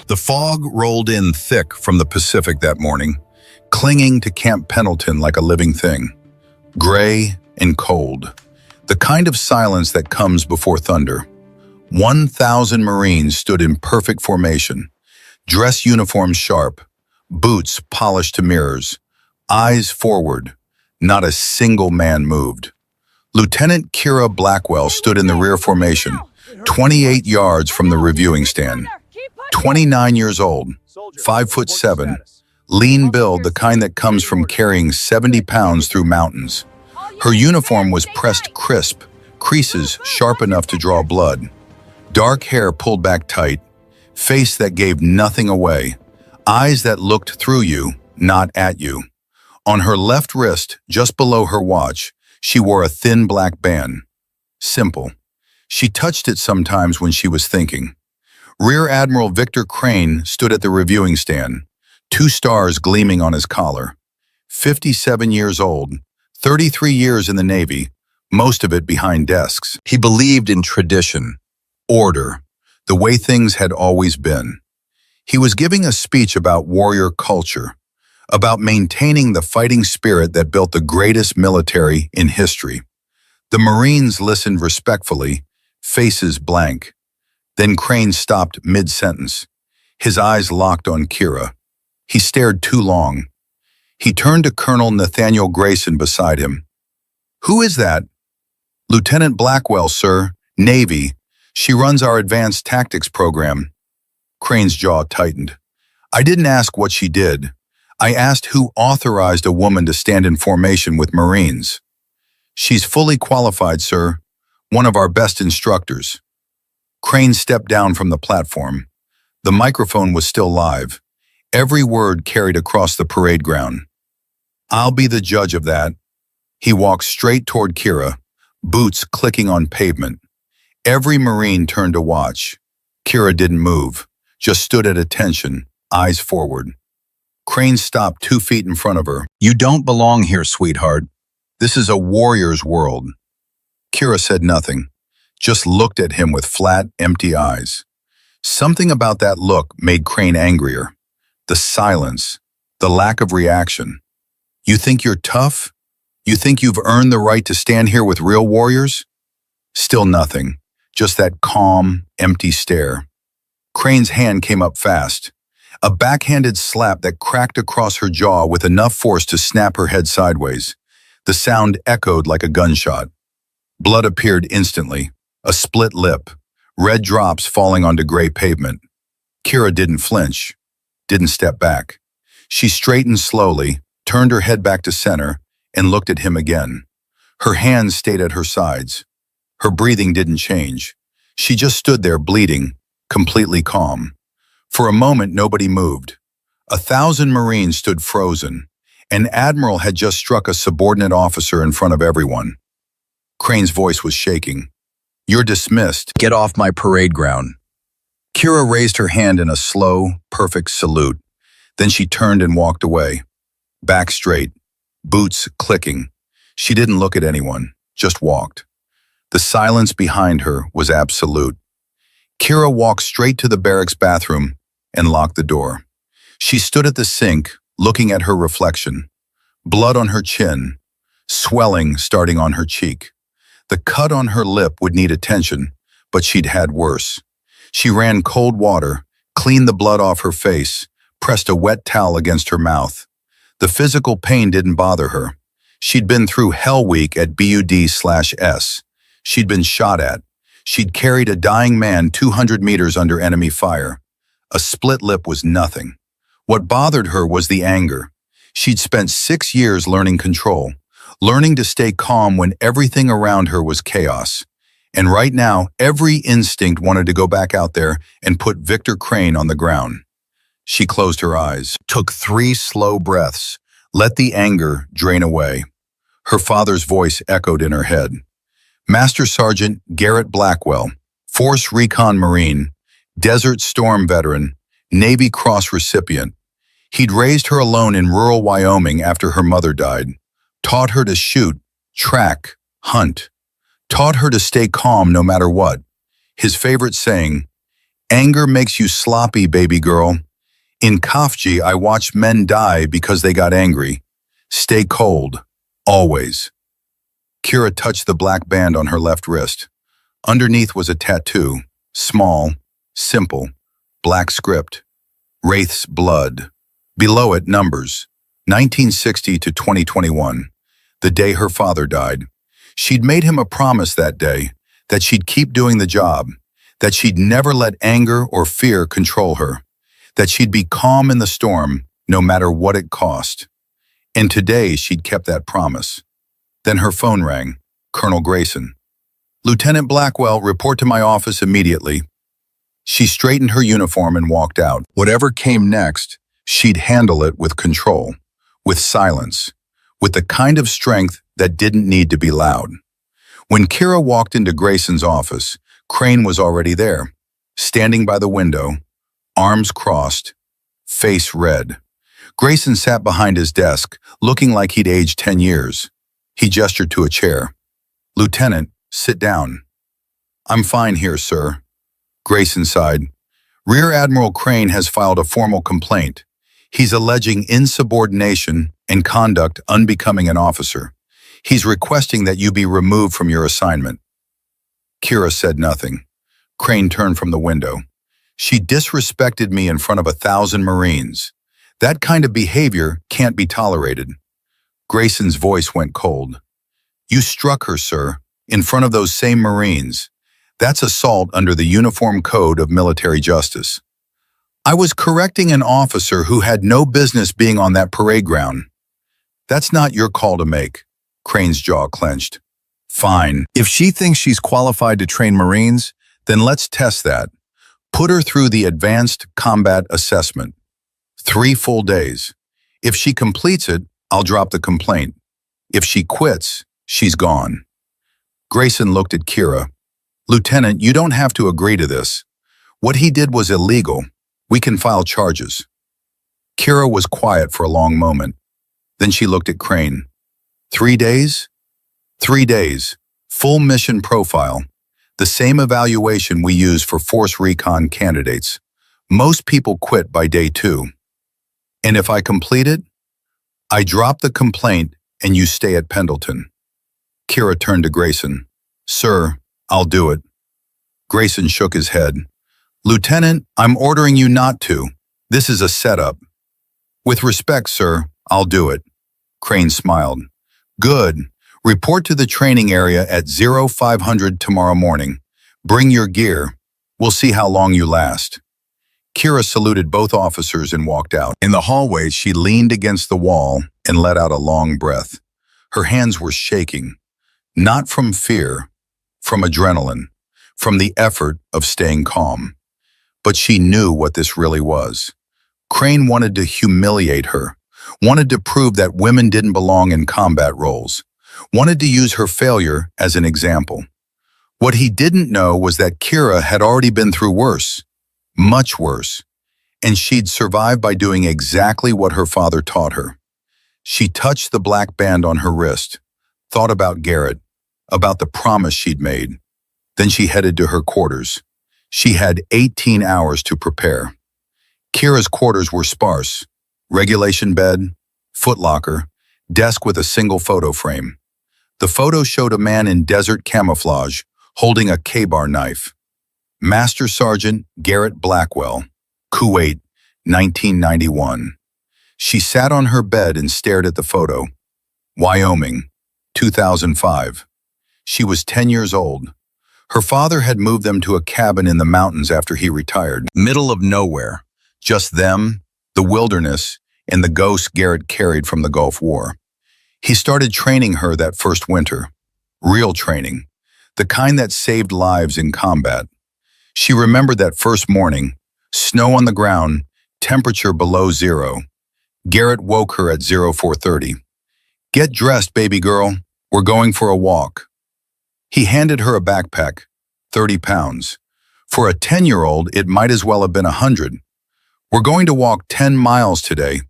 The fog rolled in thick from the Pacific that morning, clinging to Camp Pendleton like a living thing. Gray and cold. The kind of silence that comes before thunder. 1,000 Marines stood in perfect formation, dress uniforms sharp, boots polished to mirrors, eyes forward. Not a single man moved. Lieutenant Kira Blackwell stood in the rear formation, 28 yards from the reviewing stand. 29 years old, 5'7", lean build, the kind that comes from carrying 70 pounds through mountains. Her uniform was pressed crisp, creases sharp enough to draw blood. Dark hair pulled back tight, face that gave nothing away, eyes that looked through you, not at you. On her left wrist, just below her watch, she wore a thin black band. Simple. She touched it sometimes when she was thinking. Rear Admiral Victor Crane stood at the reviewing stand, 2 stars gleaming on his collar. 57 years old, 33 years in the Navy, most of it behind desks. He believed in tradition, order, the way things had always been. He was giving a speech about warrior culture, about maintaining the fighting spirit that built the greatest military in history. The Marines listened respectfully, faces blank. Then Crane stopped mid-sentence. His eyes locked on Kira. He stared too long. He turned to Colonel Nathaniel Grayson beside him. "Who is that?" "Lieutenant Blackwell, sir, Navy. She runs our advanced tactics program." Crane's jaw tightened. "I didn't ask what she did. I asked who authorized a woman to stand in formation with Marines." "She's fully qualified, sir. One of our best instructors." Crane stepped down from the platform. The microphone was still live. Every word carried across the parade ground. "I'll be the judge of that." He walked straight toward Kira, boots clicking on pavement. Every Marine turned to watch. Kira didn't move, just stood at attention, eyes forward. Crane stopped 2 feet in front of her. "You don't belong here, sweetheart. This is a warrior's world." Kira said nothing, just looked at him with flat, empty eyes. Something about that look made Crane angrier. The silence, the lack of reaction. "You think you're tough? You think you've earned the right to stand here with real warriors?" Still nothing, just that calm, empty stare. Crane's hand came up fast. A backhanded slap that cracked across her jaw with enough force to snap her head sideways. The sound echoed like a gunshot. Blood appeared instantly, a split lip, red drops falling onto gray pavement. Kira didn't flinch, didn't step back. She straightened slowly, turned her head back to center, and looked at him again. Her hands stayed at her sides. Her breathing didn't change. She just stood there bleeding, completely calm. For a moment, nobody moved. 1,000 Marines stood frozen. An admiral had just struck a subordinate officer in front of everyone. Crane's voice was shaking. "You're dismissed. Get off my parade ground." Kira raised her hand in a slow, perfect salute. Then she turned and walked away. Back straight, boots clicking. She didn't look at anyone, just walked. The silence behind her was absolute. Kira walked straight to the barracks bathroom and locked the door. She stood at the sink, looking at her reflection. Blood on her chin, swelling starting on her cheek. The cut on her lip would need attention, but she'd had worse. She ran cold water, cleaned the blood off her face, pressed a wet towel against her mouth. The physical pain didn't bother her. She'd been through Hell Week at BUD/S. She'd been shot at. She'd carried a dying man 200 meters under enemy fire. A split lip was nothing. What bothered her was the anger. She'd spent 6 years learning control, learning to stay calm when everything around her was chaos. And right now, every instinct wanted to go back out there and put Victor Crane on the ground. She closed her eyes, took 3 slow breaths, let the anger drain away. Her father's voice echoed in her head. Master Sergeant Garrett Blackwell, Force Recon Marine, Desert Storm veteran, Navy Cross recipient. He'd raised her alone in rural Wyoming after her mother died, taught her to shoot, track, hunt, taught her to stay calm no matter what. His favorite saying, Anger makes you sloppy, baby girl. In Kafji, I watched men die because they got angry. Stay cold. Always. Kira touched the black band on her left wrist. Underneath was a tattoo. Small, simple, black script. Wraith's blood. Below it, numbers. 1960 to 2021. The day her father died. She'd made him a promise that day, that she'd keep doing the job, that she'd never let anger or fear control her, that she'd be calm in the storm, no matter what it cost. And today she'd kept that promise. Then her phone rang. Colonel Grayson. Lieutenant Blackwell, report to my office immediately. She straightened her uniform and walked out. Whatever came next, she'd handle it with control, with silence, with the kind of strength that didn't need to be loud. When Kira walked into Grayson's office, Crane was already there, standing by the window, arms crossed, face red. Grayson sat behind his desk, looking like he'd aged 10 years. He gestured to a chair. Lieutenant, sit down. I'm fine here, sir. Grayson sighed. Rear Admiral Crane has filed a formal complaint. He's alleging insubordination and conduct unbecoming an officer. He's requesting that you be removed from your assignment. Kira said nothing. Crane turned from the window. She disrespected me in front of 1,000 Marines. That kind of behavior can't be tolerated. Grayson's voice went cold. You struck her, sir, in front of those same Marines. That's assault under the Uniform Code of Military Justice. I was correcting an officer who had no business being on that parade ground. That's not your call to make. Crane's jaw clenched. Fine. If she thinks she's qualified to train Marines, then let's test that. Put her through the Advanced Combat Assessment. 3 full days. If she completes it, I'll drop the complaint. If she quits, she's gone. Grayson looked at Kira. Lieutenant, you don't have to agree to this. What he did was illegal. We can file charges. Kira was quiet for a long moment. Then she looked at Crane. 3 days? 3 days. Full mission profile. The same evaluation we use for force recon candidates. Most people quit by day 2. And if I complete it, I drop the complaint and you stay at Pendleton. Kira turned to Grayson. Sir, I'll do it. Grayson shook his head. Lieutenant, I'm ordering you not to. This is a setup. With respect, sir, I'll do it. Crane smiled. Good. Report to the training area at 0500 tomorrow morning. Bring your gear. We'll see how long you last. Kira saluted both officers and walked out. In the hallway, she leaned against the wall and let out a long breath. Her hands were shaking. Not from fear, from adrenaline, from the effort of staying calm. But she knew what this really was. Crane wanted to humiliate her, wanted to prove that women didn't belong in combat roles, wanted to use her failure as an example. What he didn't know was that Kira had already been through worse, much worse, and she'd survived by doing exactly what her father taught her. She touched the black band on her wrist, thought about Garrett, about the promise she'd made. Then she headed to her quarters. She had 18 hours to prepare. Kira's quarters were sparse. Regulation bed, footlocker, desk with a single photo frame. The photo showed a man in desert camouflage, holding a K-bar knife. Master Sergeant Garrett Blackwell, Kuwait, 1991. She sat on her bed and stared at the photo. Wyoming, 2005. She was 10 years old. Her father had moved them to a cabin in the mountains after he retired. Middle of nowhere. Just them, the wilderness, and the ghost Garrett carried from the Gulf War. He started training her that first winter. Real training. The kind that saved lives in combat. She remembered that first morning. Snow on the ground, temperature below 0. Garrett woke her at 0430. Get dressed, baby girl. We're going for a walk. He handed her a backpack, 30 pounds. For a 10-year-old, it might as well have been 100. We're going to walk 10 miles today.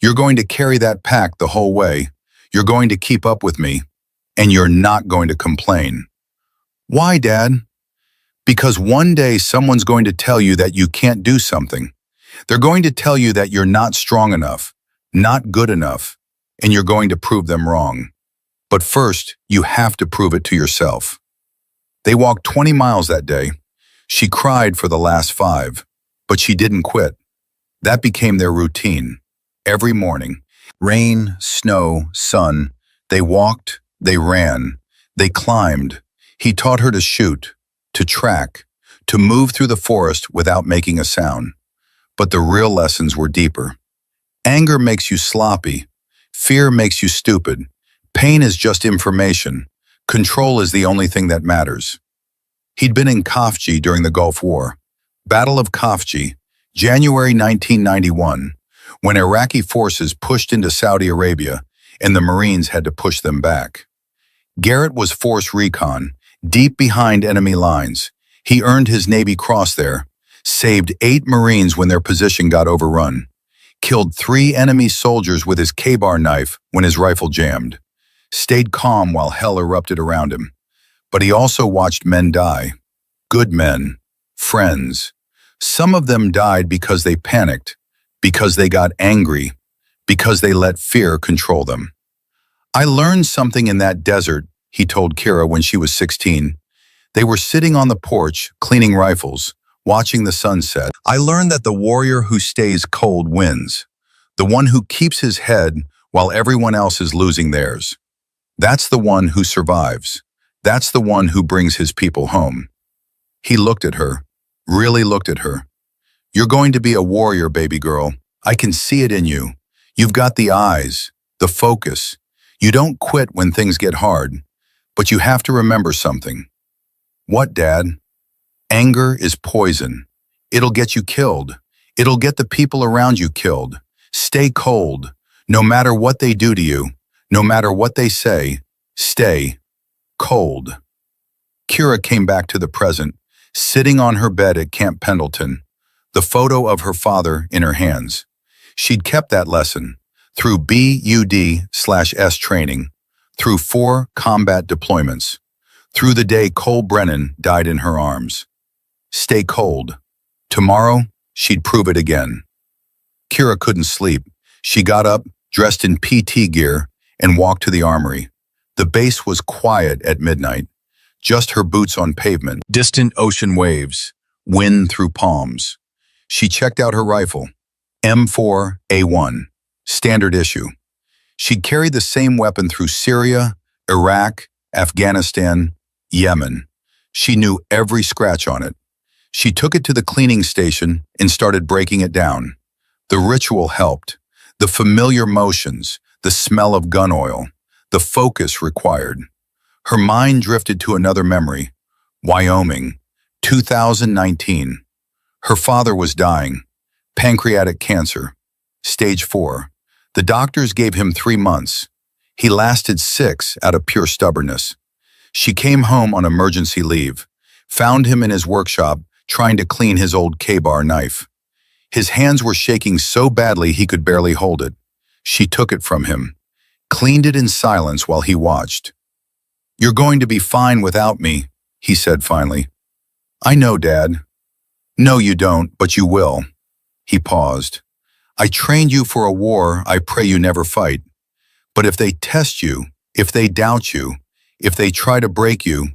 You're going to carry that pack the whole way. You're going to keep up with me. And you're not going to complain. Why, Dad? Because one day someone's going to tell you that you can't do something. They're going to tell you that you're not strong enough, not good enough, and you're going to prove them wrong. But first, you have to prove it to yourself. They walked 20 miles that day. She cried for the last 5, but she didn't quit. That became their routine. Every morning, rain, snow, sun, they walked, they ran, they climbed. He taught her to shoot, to track, to move through the forest without making a sound. But the real lessons were deeper. Anger makes you sloppy. Fear makes you stupid. Pain is just information. Control is the only thing that matters. He'd been in Khafji during the Gulf War. Battle of Khafji, January 1991, when Iraqi forces pushed into Saudi Arabia and the Marines had to push them back. Garrett was force recon, deep behind enemy lines. He earned his Navy Cross there, saved 8 Marines when their position got overrun, killed 3 enemy soldiers with his K-bar knife when his rifle jammed, stayed calm while hell erupted around him. But he also watched men die. Good men, friends. Some of them died because they panicked, because they got angry, because they let fear control them. I learned something in that desert, he told Kira when she was 16. They were sitting on the porch, cleaning rifles, watching the sunset. I learned that the warrior who stays cold wins, the one who keeps his head while everyone else is losing theirs. That's the one who survives. That's the one who brings his people home. He looked at her, really looked at her. You're going to be a warrior, baby girl. I can see it in you. You've got the eyes, the focus. You don't quit when things get hard, but you have to remember something. What, Dad? Anger is poison. It'll get you killed. It'll get the people around you killed. Stay cold. No matter what they do to you, no matter what they say, stay cold. Kira came back to the present, sitting on her bed at Camp Pendleton, the photo of her father in her hands. She'd kept that lesson through BUD/S training, through 4 combat deployments, through the day Cole Brennan died in her arms. Stay cold. Tomorrow, she'd prove it again. Kira couldn't sleep. She got up, dressed in PT gear, and walked to the armory. The base was quiet at midnight, just her boots on pavement, distant ocean waves, wind through palms. She checked out her rifle, M4A1, standard issue. She'd carried the same weapon through Syria, Iraq, Afghanistan, Yemen. She knew every scratch on it. She took it to the cleaning station and started breaking it down. The ritual helped. The familiar motions, the smell of gun oil, the focus required. Her mind drifted to another memory. Wyoming, 2019. Her father was dying. Pancreatic cancer. Stage 4. The doctors gave him 3 months. He lasted 6 out of pure stubbornness. She came home on emergency leave, found him in his workshop trying to clean his old K-bar knife. His hands were shaking so badly he could barely hold it. She took it from him, cleaned it in silence while he watched. "You're going to be fine without me," he said finally. "I know, Dad." "No, you don't, but you will." He paused. "I trained you for a war I pray you never fight. But if they test you, if they doubt you, if they try to break you,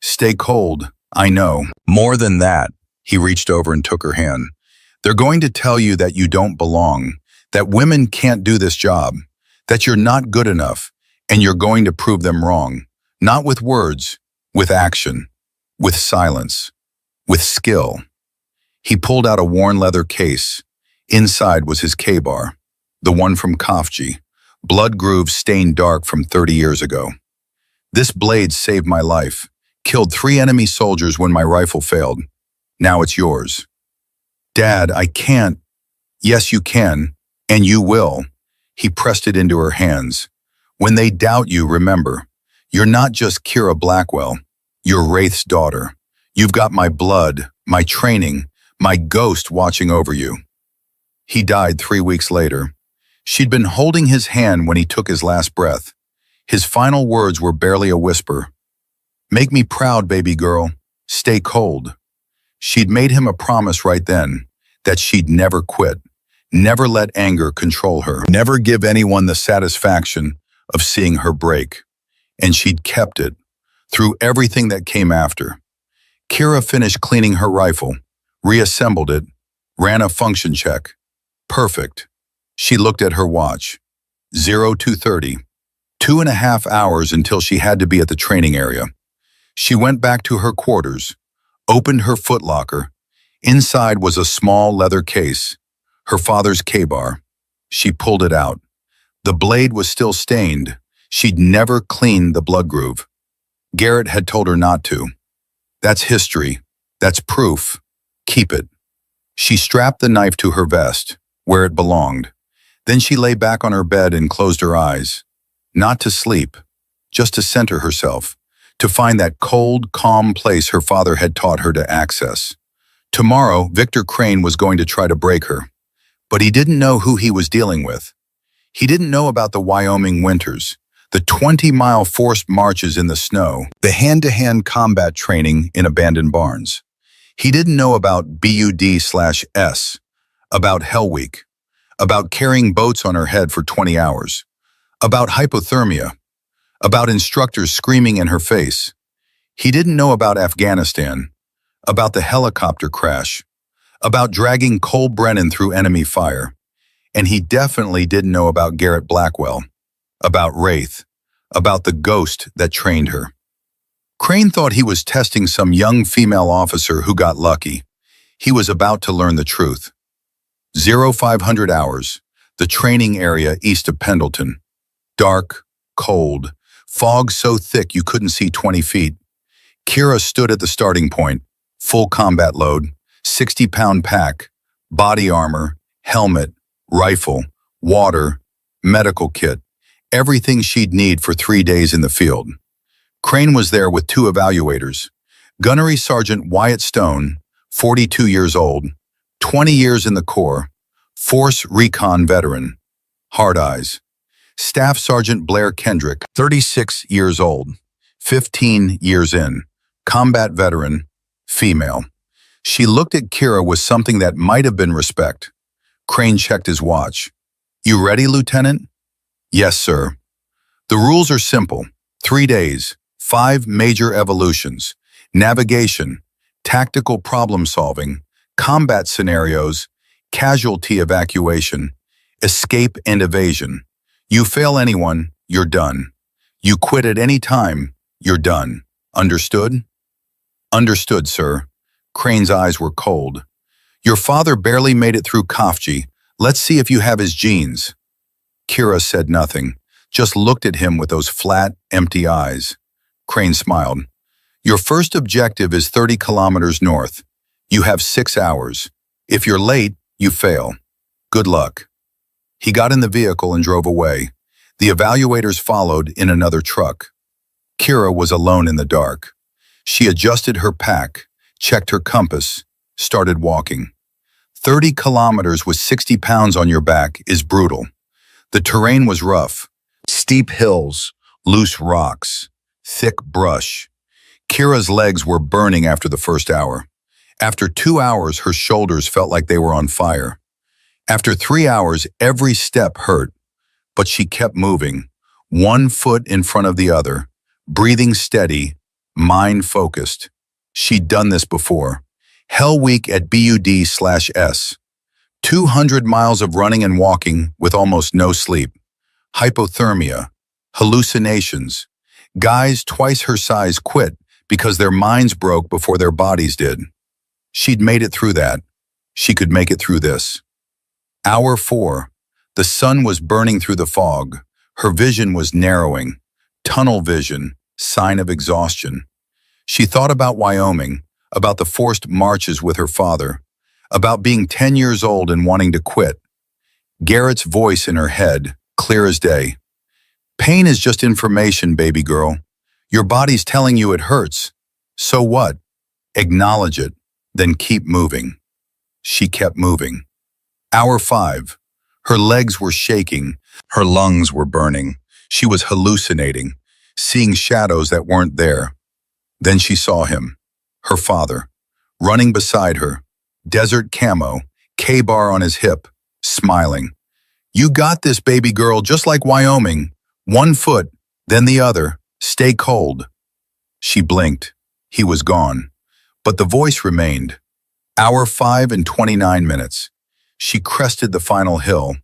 stay cold, I know." More than that, he reached over and took her hand. "They're going to tell you that you don't belong, that women can't do this job, that you're not good enough, and you're going to prove them wrong. Not with words, with action, with silence, with skill." He pulled out a worn leather case. Inside was his K-bar, the one from Khafji, blood grooves stained dark from 30 years ago. "This blade saved my life, killed 3 enemy soldiers when my rifle failed. Now it's yours." "Dad, I can't." "Yes, you can, and you will." He pressed it into her hands. "When they doubt you, remember, you're not just Kira Blackwell. You're Wraith's daughter. You've got my blood, my training, my ghost watching over you." He died 3 weeks later. She'd been holding his hand when he took his last breath. His final words were barely a whisper. "Make me proud, baby girl. Stay cold. She'd made him a promise right then that she'd never quit, never let anger control her, never give anyone the satisfaction of seeing her break. And she'd kept it through everything that came after. Kira finished cleaning her rifle, reassembled it, ran a function check. Perfect. She looked at her watch. 0230. 2.5 hours until she had to be at the training area. She went back to her quarters, opened her footlocker. Inside was a small leather case, her father's K-bar. She pulled it out. The blade was still stained. She'd never cleaned the blood groove. Garrett had told her not to. That's history. That's proof. Keep it. She strapped the knife to her vest, where it belonged. Then she lay back on her bed and closed her eyes. Not to sleep, just to center herself, to find that cold, calm place her father had taught her to access. Tomorrow, Victor Crane was going to try to break her. But he didn't know who he was dealing with. He didn't know about the Wyoming winters, the 20-mile forced marches in the snow, the hand-to-hand combat training in abandoned barns. He didn't know about BUD/S, about Hell Week, about carrying boats on her head for 20 hours, about hypothermia, about instructors screaming in her face. He didn't know about Afghanistan, about the helicopter crash, about dragging Cole Brennan through enemy fire. And he definitely didn't know about Garrett Blackwell, about Wraith, about the ghost that trained her. Crane thought he was testing some young female officer who got lucky. He was about to learn the truth. 0500 hours, the training area east of Pendleton. Dark, cold, fog so thick you couldn't see 20 feet. Kira stood at the starting point, full combat load, 60-pound pack, body armor, helmet, rifle, water, medical kit, everything she'd need for 3 days in the field. Crane was there with 2 evaluators. Gunnery Sergeant Wyatt Stone, 42 years old, 20 years in the Corps, Force Recon veteran, hard eyes. Staff Sergeant Blair Kendrick, 36 years old, 15 years in, combat veteran, female. She looked at Kira with something that might have been respect. Crane checked his watch. You ready, Lieutenant? Yes, sir. The rules are simple. 3 days, 5 major evolutions, navigation, tactical problem solving, combat scenarios, casualty evacuation, escape and evasion. You fail anyone, you're done. You quit at any time, you're done. Understood? Understood, sir. Crane's eyes were cold. Your father barely made it through Kafji. Let's see if you have his genes. Kira said nothing, just looked at him with those flat, empty eyes. Crane smiled. Your first objective is 30 kilometers north. You have 6 hours. If you're late, you fail. Good luck. He got in the vehicle and drove away. The evaluators followed in another truck. Kira was alone in the dark. She adjusted her pack, checked her compass, started walking. 30 kilometers with 60 pounds on your back is brutal. The terrain was rough. Steep hills, loose rocks, thick brush. Kira's legs were burning after the first hour. After 2 hours, her shoulders felt like they were on fire. After 3 hours, every step hurt, but she kept moving, 1 foot in front of the other, breathing steady, mind focused. She'd done this before. Hell Week at BUD/S. 200 miles of running and walking with almost no sleep. Hypothermia, hallucinations. Guys twice her size quit because their minds broke before their bodies did. She'd made it through that. She could make it through this. Hour 4. The sun was burning through the fog. Her vision was narrowing. Tunnel vision, sign of exhaustion. She thought about Wyoming, about the forced marches with her father, about being 10 years old and wanting to quit. Garrett's voice in her head, clear as day. Pain is just information, baby girl. Your body's telling you it hurts. So what? Acknowledge it, then keep moving. She kept moving. Hour 5. Her legs were shaking. Her lungs were burning. She was hallucinating, seeing shadows that weren't there. Then she saw him. Her father, running beside her, desert camo, K-bar on his hip, smiling. You got this, baby girl, just like Wyoming. One foot, then the other. Stay cold. She blinked. He was gone. But the voice remained. Hour 5 and 29 minutes. She crested the final hill.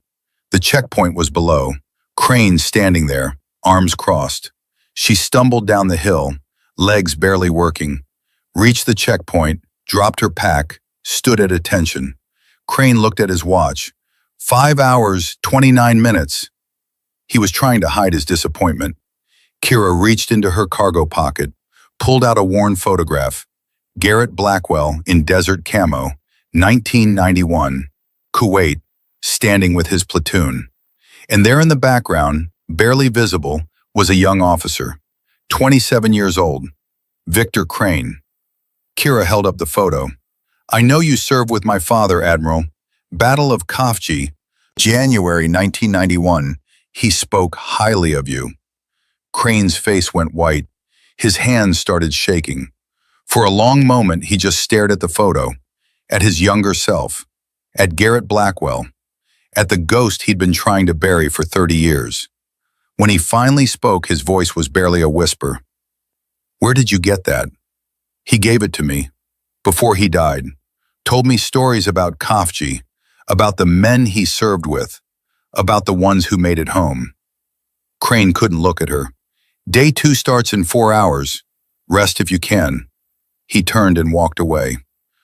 The checkpoint was below. Crane standing there, arms crossed. She stumbled down the hill, legs barely working. Reached the checkpoint, dropped her pack, stood at attention. Crane looked at his watch. 5 hours, 29 minutes. He was trying to hide his disappointment. Kira reached into her cargo pocket, pulled out a worn photograph. Garrett Blackwell in desert camo, 1991, Kuwait, standing with his platoon. And there in the background, barely visible, was a young officer, 27 years old, Victor Crane. Kira held up the photo. I know you served with my father, Admiral. Battle of Khafji, January 1991. He spoke highly of you. Crane's face went white. His hands started shaking. For a long moment, he just stared at the photo, at his younger self, at Garrett Blackwell, at the ghost he'd been trying to bury for 30 years. When he finally spoke, his voice was barely a whisper. Where did you get that? He gave it to me, before he died, told me stories about Khafji, about the men he served with, about the ones who made it home. Crane couldn't look at her. Day 2 starts in 4 hours. Rest if you can. He turned and walked away.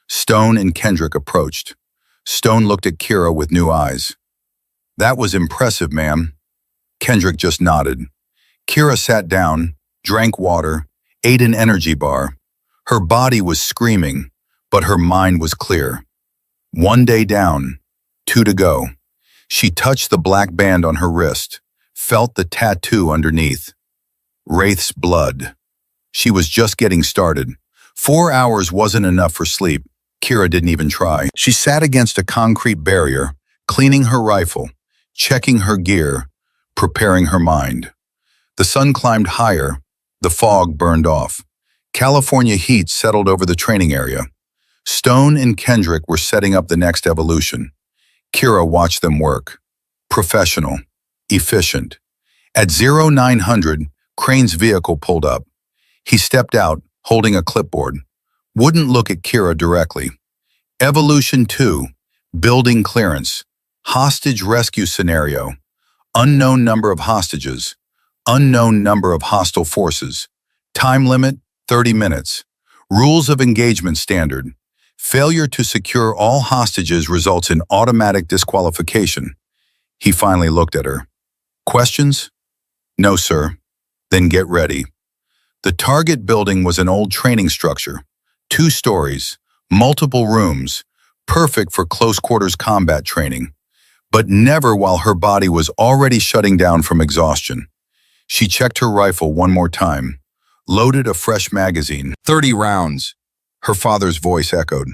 Stone and Kendrick approached. Stone looked at Kira with new eyes. That was impressive, ma'am. Kendrick just nodded. Kira sat down, drank water, ate an energy bar. Her body was screaming, but her mind was clear. 1 day down, 2 to go. She touched the black band on her wrist, felt the tattoo underneath. Wraith's blood. She was just getting started. 4 hours wasn't enough for sleep. Kira didn't even try. She sat against a concrete barrier, cleaning her rifle, checking her gear, preparing her mind. The sun climbed higher. The fog burned off. California heat settled over the training area. Stone and Kendrick were setting up the next evolution. Kira watched them work. Professional. Efficient. At 0900, Crane's vehicle pulled up. He stepped out, holding a clipboard. Wouldn't look at Kira directly. Evolution 2. Building clearance. Hostage rescue scenario. Unknown number of hostages. Unknown number of hostile forces. Time limit, 30 minutes. Rules of engagement standard. Failure to secure all hostages results in automatic disqualification. He finally looked at her. Questions? No, sir. Then get ready. The target building was an old training structure. 2 stories, multiple rooms, perfect for close quarters combat training, but never while her body was already shutting down from exhaustion. She checked her rifle one more time, loaded a fresh magazine. 30 rounds. Her father's voice echoed.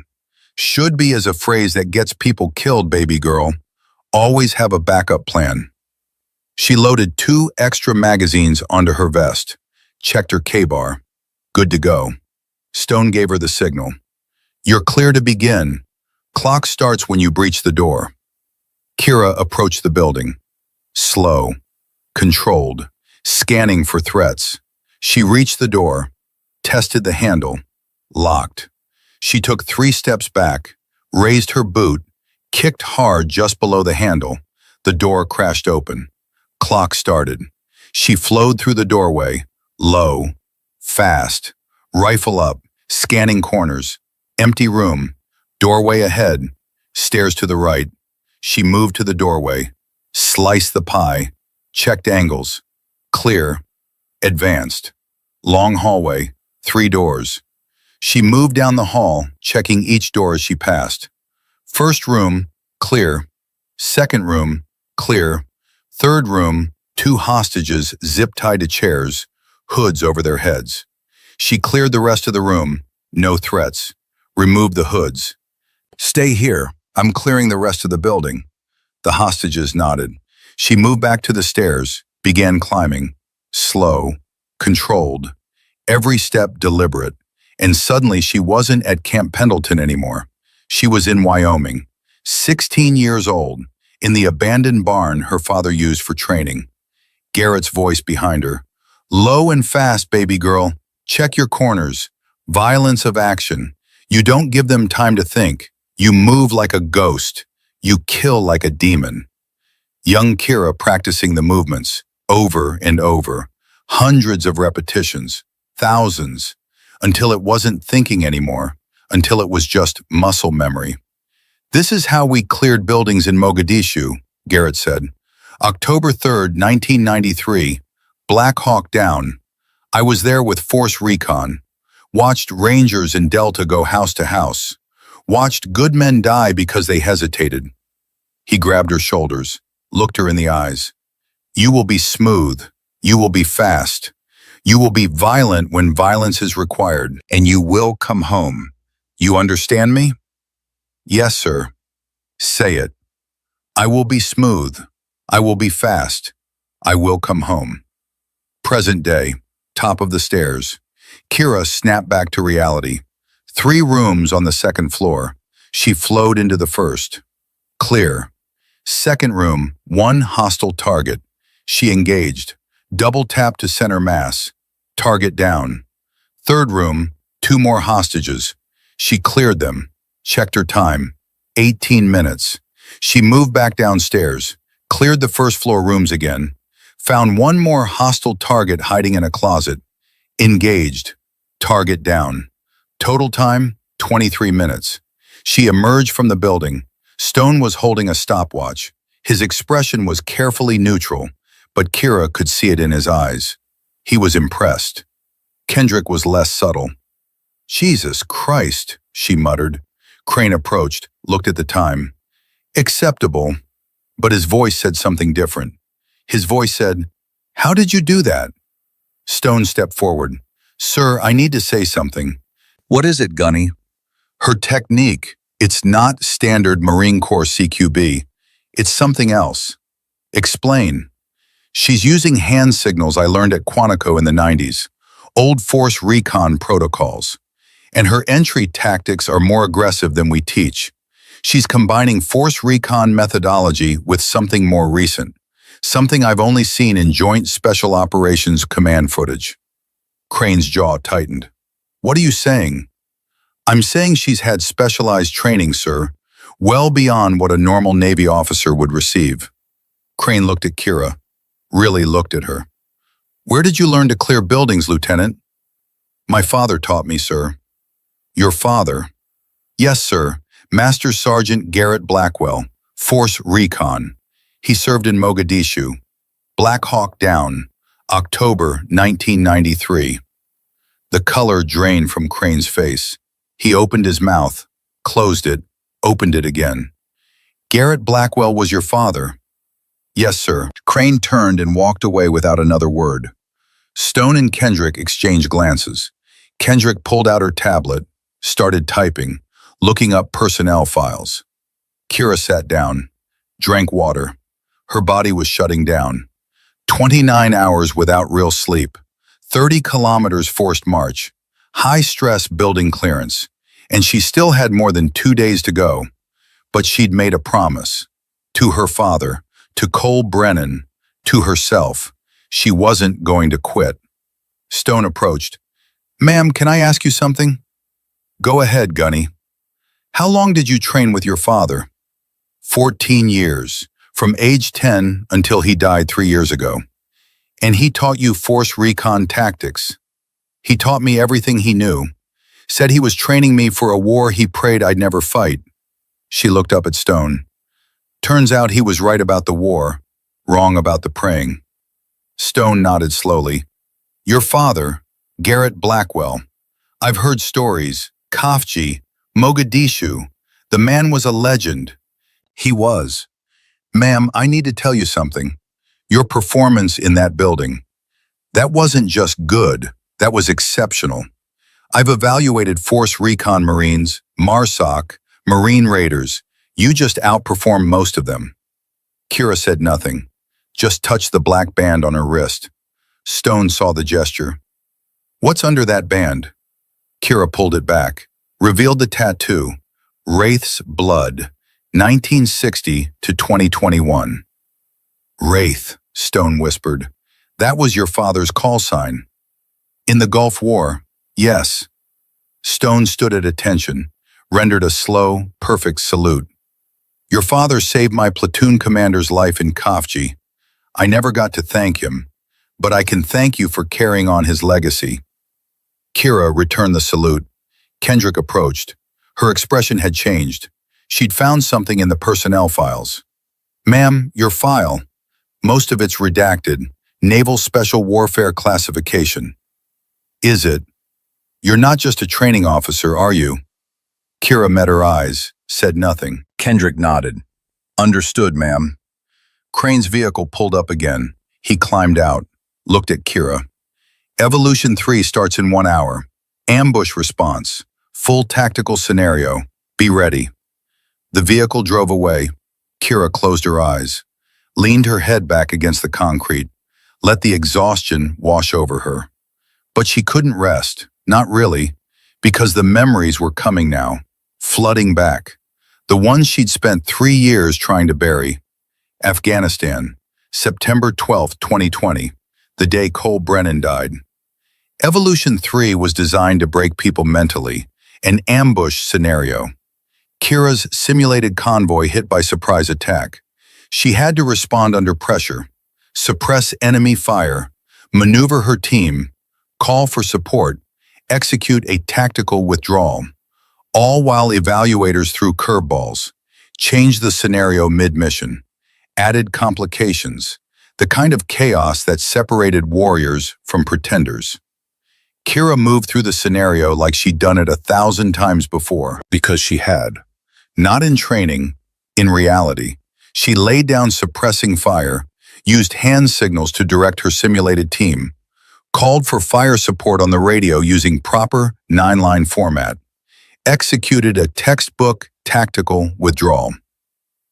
Should be is a phrase that gets people killed, baby girl. Always have a backup plan. She loaded 2 extra magazines onto her vest, checked her K-bar. Good to go. Stone gave her the signal. You're clear to begin. Clock starts when you breach the door. Kira approached the building. Slow, controlled, scanning for threats. She reached the door, tested the handle, locked. She took 3 steps back, raised her boot, kicked hard just below the handle. The door crashed open. Clock started. She flowed through the doorway, low, fast, rifle up, scanning corners, empty room, doorway ahead, stairs to the right. She moved to the doorway, sliced the pie, checked angles, clear, advanced. Long hallway, 3 doors. She moved down the hall, checking each door as she passed. First room, clear. Second room, clear. Third room, 2 hostages zip-tied to chairs, hoods over their heads. She cleared the rest of the room, no threats. Removed the hoods. Stay here, I'm clearing the rest of the building. The hostages nodded. She moved back to the stairs, began climbing. Slow, controlled, every step deliberate. And suddenly she wasn't at Camp Pendleton anymore. She was in Wyoming, 16 years old, in the abandoned barn her father used for training. Garrett's voice behind her. Low and fast, baby girl. Check your corners. Violence of action. You don't give them time to think. You move like a ghost. You kill like a demon. Young Kira practicing the movements, over and over. Hundreds of repetitions, thousands, until it wasn't thinking anymore, until it was just muscle memory. This is how we cleared buildings in Mogadishu, Garrett said. October 3rd, 1993, Black Hawk down. I was there with Force Recon. Watched Rangers in Delta go house to house. Watched good men die because they hesitated. He grabbed her shoulders, looked her in the eyes. You will be smooth. You will be fast. You will be violent when violence is required, and you will come home. You understand me? Yes, sir. Say it. I will be smooth. I will be fast. I will come home. Present day, top of the stairs. Kira snapped back to reality. 3 rooms on the second floor. She flowed into the first. Clear. Second room, 1 hostile target. She engaged. Double tap to center mass. Target down. Third room, 2 more hostages. She cleared them. Checked her time. 18 minutes. She moved back downstairs. Cleared the first floor rooms again. Found 1 more hostile target hiding in a closet. Engaged. Target down. Total time, 23 minutes. She emerged from the building. Stone was holding a stopwatch. His expression was carefully neutral, but Kira could see it in his eyes. He was impressed. Kendrick was less subtle. Jesus Christ, she muttered. Crane approached, looked at the time. Acceptable, but his voice said something different. His voice said, How did you do that? Stone stepped forward. Sir, I need to say something. What is it, Gunny? Her technique. It's not standard Marine Corps CQB. It's something else. Explain. She's using hand signals I learned at Quantico in the 90s. Old Force Recon protocols. And her entry tactics are more aggressive than we teach. She's combining Force Recon methodology with something more recent. Something I've only seen in Joint Special Operations command footage. Crane's jaw tightened. What are you saying? I'm saying she's had specialized training, sir, well beyond what a normal Navy officer would receive. Crane looked at Kira, really looked at her. Where did you learn to clear buildings, Lieutenant? My father taught me, sir. Your father? Yes, sir. Master Sergeant Garrett Blackwell, Force Recon. He served in Mogadishu. Black Hawk down, October 1993. The color drained from Crane's face. He opened his mouth, closed it, opened it again. Garrett Blackwell was your father? Yes, sir. Crane turned and walked away without another word. Stone and Kendrick exchanged glances. Kendrick pulled out her tablet, started typing, looking up personnel files. Kira sat down, drank water. Her body was shutting down. 29 hours without real sleep. 30 kilometers forced march. High-stress building clearance. And she still had more than 2 days to go. But she'd made a promise. To her father, to Cole Brennan, to herself. She wasn't going to quit. Stone approached. Ma'am, can I ask you something? Go ahead, Gunny. How long did you train with your father? 14 years, from age 10 until he died 3 years ago. And he taught you Force Recon tactics. He taught me everything he knew. Said he was training me for a war he prayed I'd never fight. She looked up at Stone. Turns out he was right about the war, wrong about the praying. Stone nodded slowly. Your father, Garrett Blackwell. I've heard stories. Kafji, Mogadishu. The man was a legend. He was. Ma'am, I need to tell you something. Your performance in that building. That wasn't just good. That was exceptional. I've evaluated Force Recon Marines, MARSOC, Marine Raiders. You just outperformed most of them. Kira said nothing, just touched the black band on her wrist. Stone saw the gesture. What's under that band? Kira pulled it back, revealed the tattoo, Wraith's Blood, 1960 to 2021. Wraith, Stone whispered. That was your father's call sign. In the Gulf War, yes. Stone stood at attention, rendered a slow, perfect salute. Your father saved my platoon commander's life in Kafji. I never got to thank him, but I can thank you for carrying on his legacy. Kira returned the salute. Kendrick approached. Her expression had changed. She'd found something in the personnel files. Ma'am, your file. Most of it's redacted. Naval Special Warfare Classification. Is it? You're not just a training officer, are you? Kira met her eyes, said nothing. Kendrick nodded. Understood, ma'am. Crane's vehicle pulled up again. He climbed out, looked at Kira. Evolution 3 starts in 1 hour. Ambush response. Full tactical scenario. Be ready. The vehicle drove away. Kira closed her eyes, leaned her head back against the concrete, let the exhaustion wash over her. But she couldn't rest, not really, because the memories were coming now, flooding back. The ones she'd spent 3 years trying to bury. Afghanistan, September 12, 2020, the day Cole Brennan died. Evolution 3 was designed to break people mentally, an ambush scenario. Kira's simulated convoy hit by surprise attack. She had to respond under pressure, suppress enemy fire, maneuver her team, call for support, execute a tactical withdrawal, all while evaluators threw curveballs, changed the scenario mid-mission, added complications, the kind of chaos that separated warriors from pretenders. Kira moved through the scenario like she'd done it 1,000 times before, because she had. Not in training, in reality. She laid down suppressing fire, used hand signals to direct her simulated team, called for fire support on the radio using proper 9-line format, executed a textbook tactical withdrawal.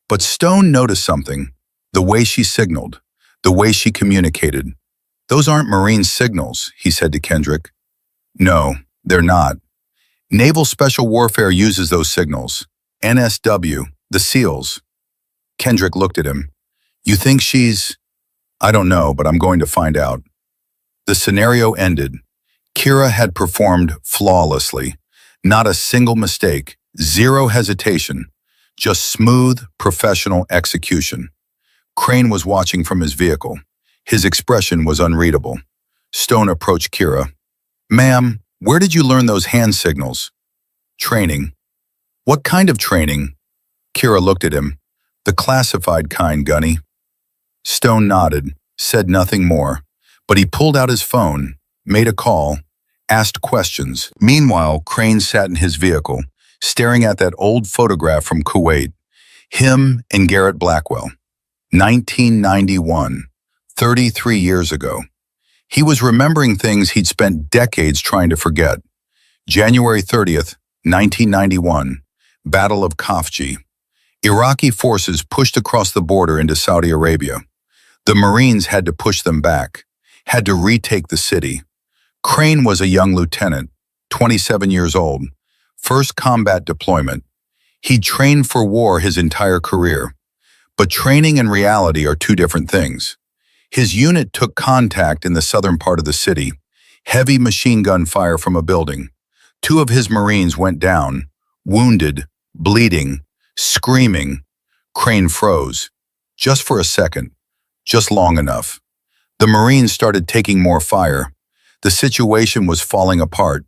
But Stone noticed something, the way she signaled, the way she communicated. Those aren't Marine signals, he said to Kendrick. No, they're not. Naval Special Warfare uses those signals. NSW, the SEALs. Kendrick looked at him. You think she's... I don't know, but I'm going to find out. The scenario ended. Kira had performed flawlessly. Not a single mistake, zero hesitation, just smooth, professional execution. Crane was watching from his vehicle. His expression was unreadable. Stone approached Kira. Ma'am, where did you learn those hand signals? Training. What kind of training? Kira looked at him. The classified kind, Gunny. Stone nodded, said nothing more, but he pulled out his phone, made a call, asked questions. Meanwhile, Crane sat in his vehicle, staring at that old photograph from Kuwait. Him and Garrett Blackwell. 1991, 33 years ago. He was remembering things he'd spent decades trying to forget. January 30th, 1991, Battle of Kafji. Iraqi forces pushed across the border into Saudi Arabia. The Marines had to push them back, had to retake the city. Crane was a young lieutenant, 27 years old, first combat deployment. He'd trained for war his entire career. But training and reality are two different things. His unit took contact in the southern part of the city, heavy machine gun fire from a building. 2 of his Marines went down, wounded, bleeding, screaming. Crane froze. Just for a second. Just long enough. The Marines started taking more fire. The situation was falling apart.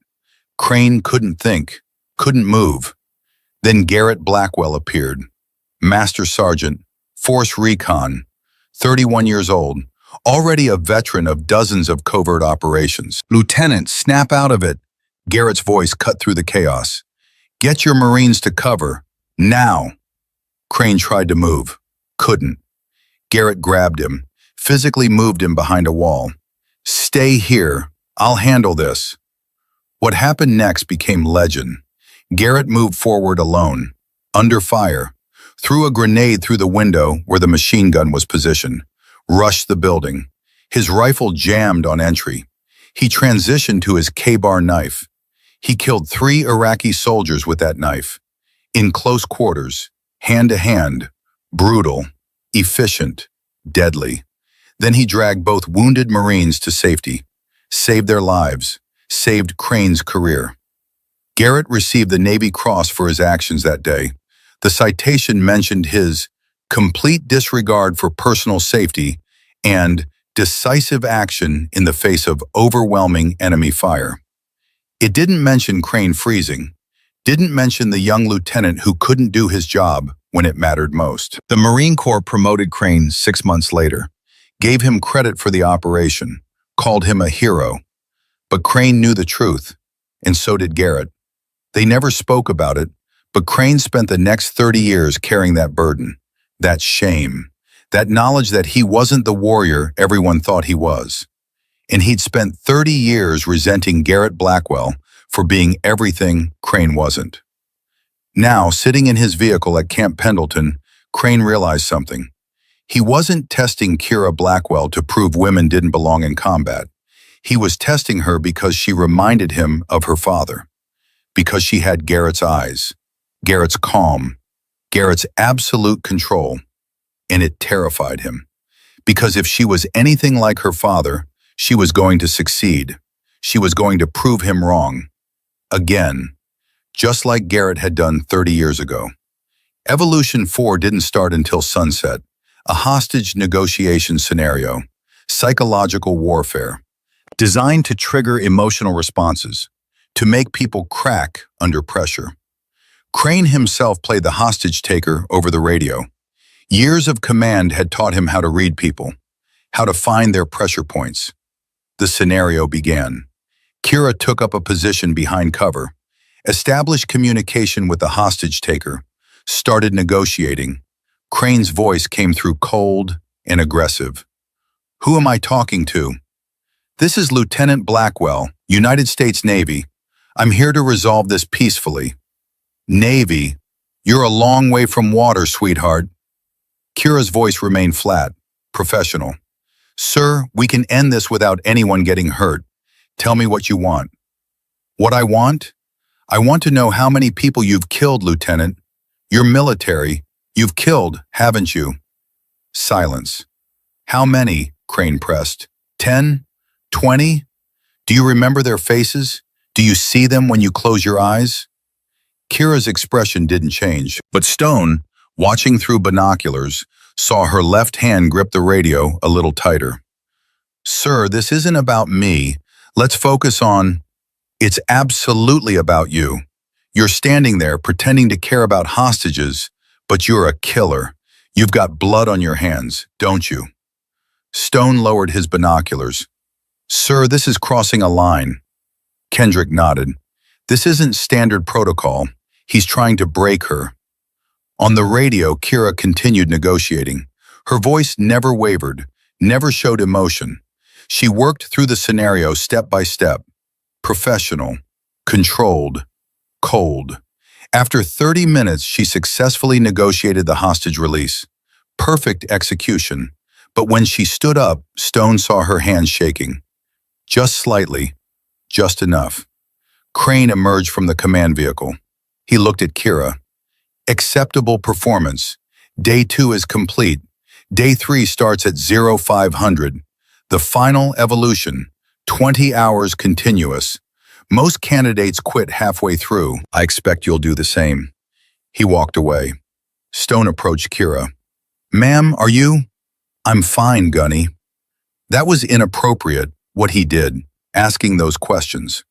Crane couldn't think, couldn't move. Then Garrett Blackwell appeared. Master Sergeant, Force Recon, 31 years old, already a veteran of dozens of covert operations. Lieutenant, snap out of it. Garrett's voice cut through the chaos. Get your Marines to cover. Now. Crane tried to move. Couldn't. Garrett grabbed him, physically moved him behind a wall. Stay here. I'll handle this. What happened next became legend. Garrett moved forward alone, under fire, threw a grenade through the window where the machine gun was positioned, rushed the building. His rifle jammed on entry. He transitioned to his K-bar knife. He killed 3 Iraqi soldiers with that knife. In close quarters, hand to hand, brutal, efficient, deadly. Then he dragged both wounded Marines to safety, saved their lives, saved Crane's career. Garrett received the Navy Cross for his actions that day. The citation mentioned his complete disregard for personal safety and decisive action in the face of overwhelming enemy fire. It didn't mention Crane freezing, didn't mention the young lieutenant who couldn't do his job when it mattered most. The Marine Corps promoted Crane 6 months later, gave him credit for the operation, called him a hero. But Crane knew the truth, and so did Garrett. They never spoke about it, but Crane spent the next 30 years carrying that burden, that shame, that knowledge that he wasn't the warrior everyone thought he was. And he'd spent 30 years resenting Garrett Blackwell for being everything Crane wasn't. Now, sitting in his vehicle at Camp Pendleton, Crane realized something. He wasn't testing Kira Blackwell to prove women didn't belong in combat. He was testing her because she reminded him of her father, because she had Garrett's eyes, Garrett's calm, Garrett's absolute control, and it terrified him. Because if she was anything like her father, she was going to succeed. She was going to prove him wrong. Again, just like Garrett had done 30 years ago. Evolution 4 didn't start until sunset, a hostage negotiation scenario, psychological warfare, designed to trigger emotional responses, to make people crack under pressure. Crane himself played the hostage taker over the radio. Years of command had taught him how to read people, how to find their pressure points. The scenario began. Kira took up a position behind cover, established communication with the hostage taker, started negotiating. Crane's voice came through cold and aggressive. "Who am I talking to?" "This is Lieutenant Blackwell, United States Navy. I'm here to resolve this peacefully." "Navy? You're a long way from water, sweetheart." Kira's voice remained flat, professional. "Sir, we can end this without anyone getting hurt. Tell me what you want." "What I want? I want to know how many people you've killed, Lieutenant. You're military. You've killed, haven't you?" Silence. "How many?" Crane pressed. 10? 20? "Do you remember their faces? Do you see them when you close your eyes?" Kira's expression didn't change, but Stone, watching through binoculars, saw her left hand grip the radio a little tighter. "Sir, this isn't about me. Let's focus on—" "It's absolutely about you. You're standing there pretending to care about hostages, but you're a killer. You've got blood on your hands, don't you?" Stone lowered his binoculars. "Sir, this is crossing a line." Kendrick nodded. "This isn't standard protocol. He's trying to break her." On the radio, Kira continued negotiating. Her voice never wavered, never showed emotion. She worked through the scenario step by step. Professional, controlled, cold. After 30 minutes, she successfully negotiated the hostage release. Perfect execution. But when she stood up, Stone saw her hands shaking. Just slightly, just enough. Crane emerged from the command vehicle. He looked at Kira. "Acceptable performance. Day 2 is complete. Day 3 starts at 0500. The final evolution, 20 hours continuous. Most candidates quit halfway through. I expect you'll do the same." He walked away. Stone approached Kira. "Ma'am, are you—" "I'm fine, Gunny." That was inappropriate, what he did, asking those questions.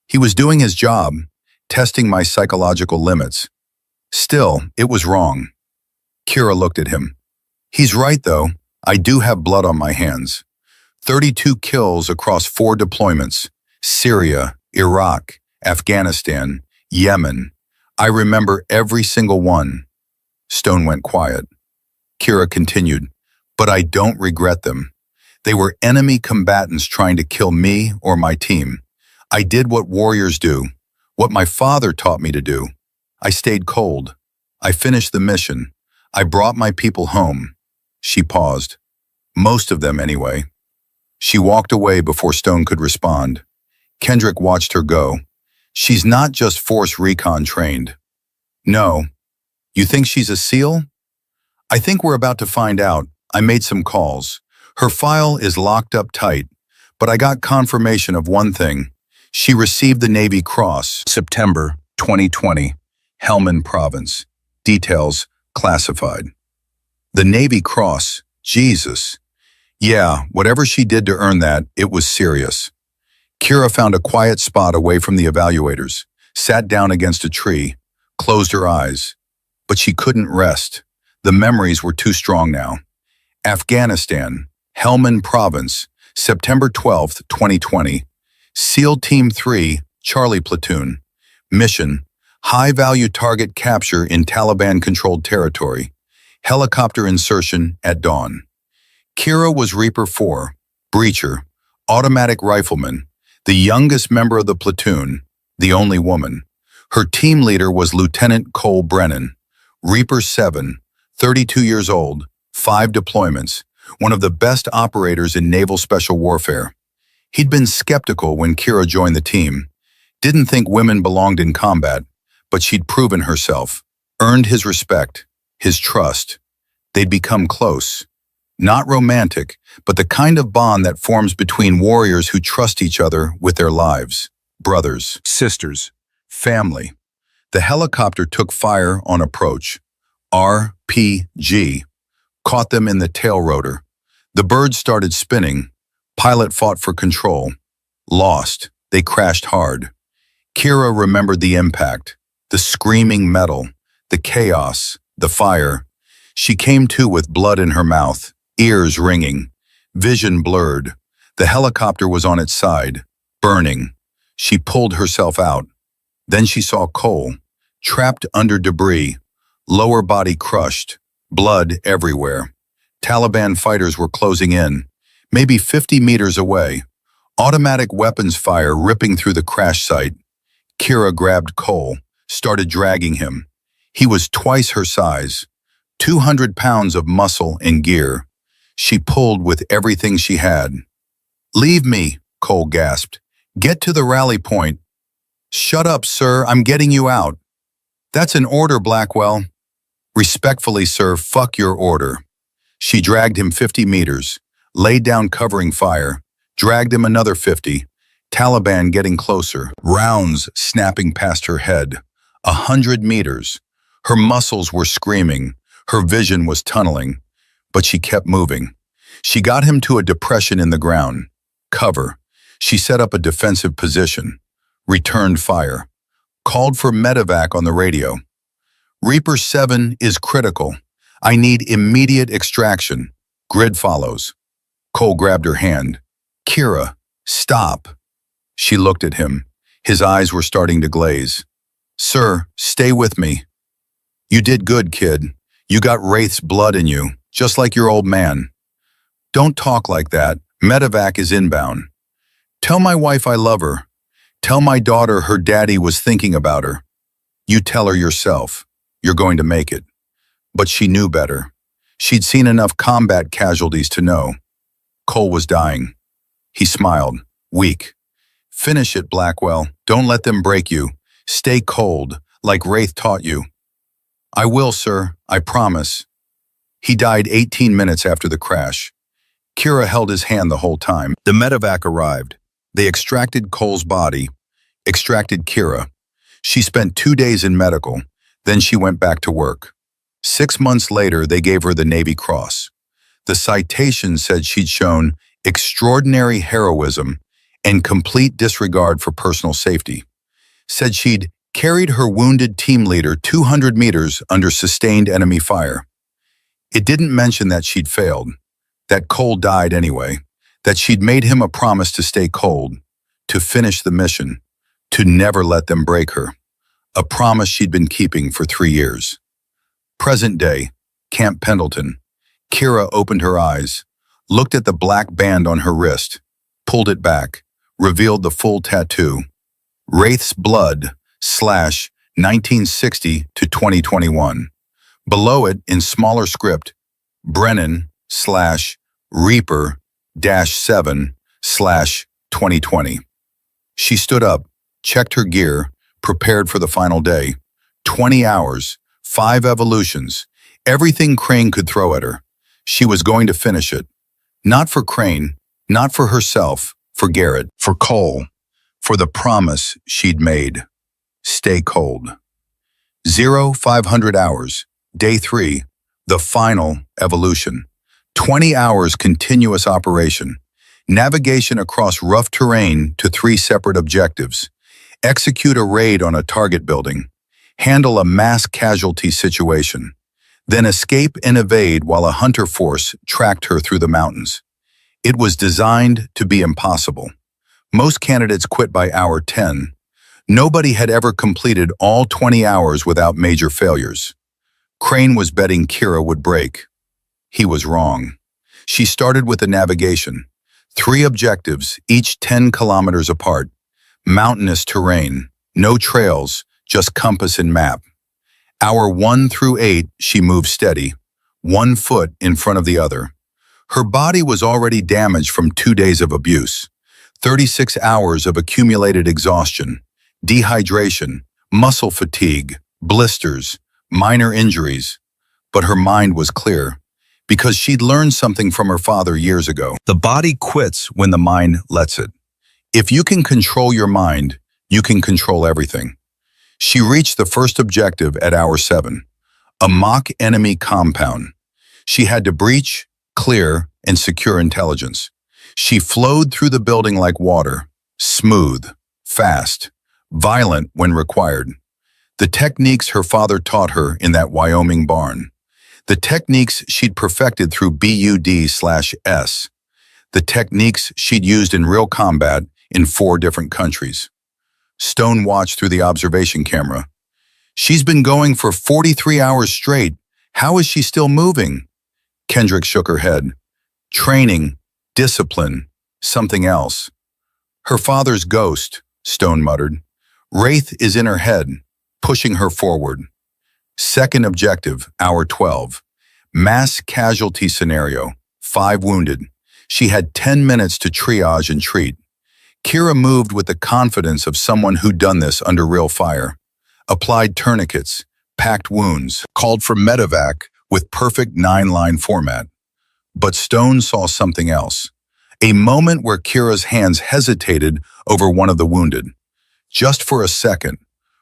He was doing his job, testing my psychological limits. Still, it was wrong. Kira looked at him. "He's right, though. I do have blood on my hands. 32 kills across 4 deployments. Syria, Iraq, Afghanistan, Yemen. I remember every single one." Stone went quiet. Kira continued, "But I don't regret them. They were enemy combatants trying to kill me or my team. I did what warriors do, what my father taught me to do. I stayed cold. I finished the mission. I brought my people home." She paused. "Most of them, anyway." She walked away before Stone could respond. Kendrick watched her go. She's not just Force Recon trained. No. You think she's a SEAL? I think we're about to find out. I made some calls. Her file is locked up tight, but I got confirmation of one thing. She received the Navy Cross, September 2020, Helmand Province. Details classified. The Navy Cross, Jesus. Yeah, whatever she did to earn that, it was serious. Kira found a quiet spot away from the evaluators, sat down against a tree, closed her eyes. But she couldn't rest. The memories were too strong now. Afghanistan, Helmand Province, September 12th, 2020. SEAL Team 3, Charlie Platoon. Mission, high-value target capture in Taliban-controlled territory. Helicopter insertion at dawn. Kira was Reaper 4, breacher, automatic rifleman, the youngest member of the platoon, the only woman. Her team leader was Lieutenant Cole Brennan, Reaper 7, 32 years old, 5 deployments, one of the best operators in naval special warfare. He'd been skeptical when Kira joined the team, didn't think women belonged in combat, but she'd proven herself, earned his respect, his trust. They'd become close. Not romantic, but the kind of bond that forms between warriors who trust each other with their lives. Brothers, sisters, family. The helicopter took fire on approach. RPG. Caught them in the tail rotor. The birds started spinning. Pilot fought for control. Lost. They crashed hard. Kira remembered the impact, the screaming metal, the chaos, the fire. She came to with blood in her mouth, ears ringing, vision blurred. The helicopter was on its side, burning. She pulled herself out. Then she saw Cole, trapped under debris, lower body crushed, blood everywhere. Taliban fighters were closing in, maybe 50 meters away. Automatic weapons fire ripping through the crash site. Kira grabbed Cole, started dragging him. He was twice her size, 200 pounds of muscle and gear. She pulled with everything she had. "Leave me," Cole gasped. "Get to the rally point." "Shut up, sir, I'm getting you out." "That's an order, Blackwell." "Respectfully, sir, fuck your order." She dragged him 50 meters, laid down covering fire, dragged him another 50, Taliban getting closer, rounds snapping past her head. 100 meters. Her muscles were screaming, her vision was tunneling, but she kept moving. She got him to a depression in the ground. Cover. She set up a defensive position, returned fire, called for medevac on the radio. "Reaper 7 is critical. I need immediate extraction." Grid follows. Cole grabbed her hand. "Kira, stop." She looked at him. His eyes were starting to glaze. "Sir, stay with me." "You did good, kid. You got Wraith's blood in you, just like your old man." "Don't talk like that. Medevac is inbound." "Tell my wife I love her. Tell my daughter her daddy was thinking about her." "You tell her yourself. You're going to make it." But she knew better. She'd seen enough combat casualties to know. Cole was dying. He smiled, weak. "Finish it, Blackwell. Don't let them break you. Stay cold, like Wraith taught you." "I will, sir. I promise." He died 18 minutes after the crash. Kira held his hand the whole time. The medevac arrived. They extracted Cole's body, extracted Kira. She spent 2 days in medical, then she went back to work. 6 months later, they gave her the Navy Cross. The citation said she'd shown extraordinary heroism and complete disregard for personal safety. Said she'd carried her wounded team leader 200 meters under sustained enemy fire. It didn't mention that she'd failed, that Cole died anyway, that she'd made him a promise to stay cold, to finish the mission, to never let them break her. A promise she'd been keeping for 3 years. Present day, Camp Pendleton. Kira opened her eyes, looked at the black band on her wrist, pulled it back, revealed the full tattoo. Wraith's Blood / 1960 to 2021. Below it, in smaller script, Brennan / Reaper -7 / 2020. She stood up, checked her gear, prepared for the final day. 20 hours, 5 evolutions, everything Crane could throw at her. She was going to finish it. Not for Crane, not for herself, for Garrett, for Cole, for the promise she'd made. Stay cold. 500 hours, day 3, the final evolution. 20 hours continuous operation. Navigation across rough terrain to 3 separate objectives. Execute a raid on a target building. Handle a mass casualty situation. Then escape and evade while a hunter force tracked her through the mountains. It was designed to be impossible. Most candidates quit by hour 10. Nobody had ever completed all 20 hours without major failures. Crane was betting Kira would break. He was wrong. She started with the navigation. 3 objectives, each 10 kilometers apart. Mountainous terrain, no trails, just compass and map. Hour 1 through 8, she moved steady, 1 foot in front of the other. Her body was already damaged from 2 days of abuse, 36 hours of accumulated exhaustion, dehydration, muscle fatigue, blisters, minor injuries. But her mind was clear, because she'd learned something from her father years ago. The body quits when the mind lets it. If you can control your mind, you can control everything. She reached the first objective at hour 7, a mock enemy compound. She had to breach, clear, and secure intelligence. She flowed through the building like water, smooth, fast, violent when required. The techniques her father taught her in that Wyoming barn. The techniques she'd perfected through BUD/S. The techniques she'd used in real combat in 4 different countries. Stone watched through the observation camera. She's been going for 43 hours straight. How is she still moving? Kendrick shook her head. Training, discipline, something else. Her father's ghost, Stone muttered. Wraith is in her head, pushing her forward. Second objective, hour 12. Mass casualty scenario, 5 wounded. She had 10 minutes to triage and treat. Kira moved with the confidence of someone who'd done this under real fire. Applied tourniquets, packed wounds, called for medevac with perfect 9-line format. But Stone saw something else. A moment where Kira's hands hesitated over one of the wounded. Just for a second,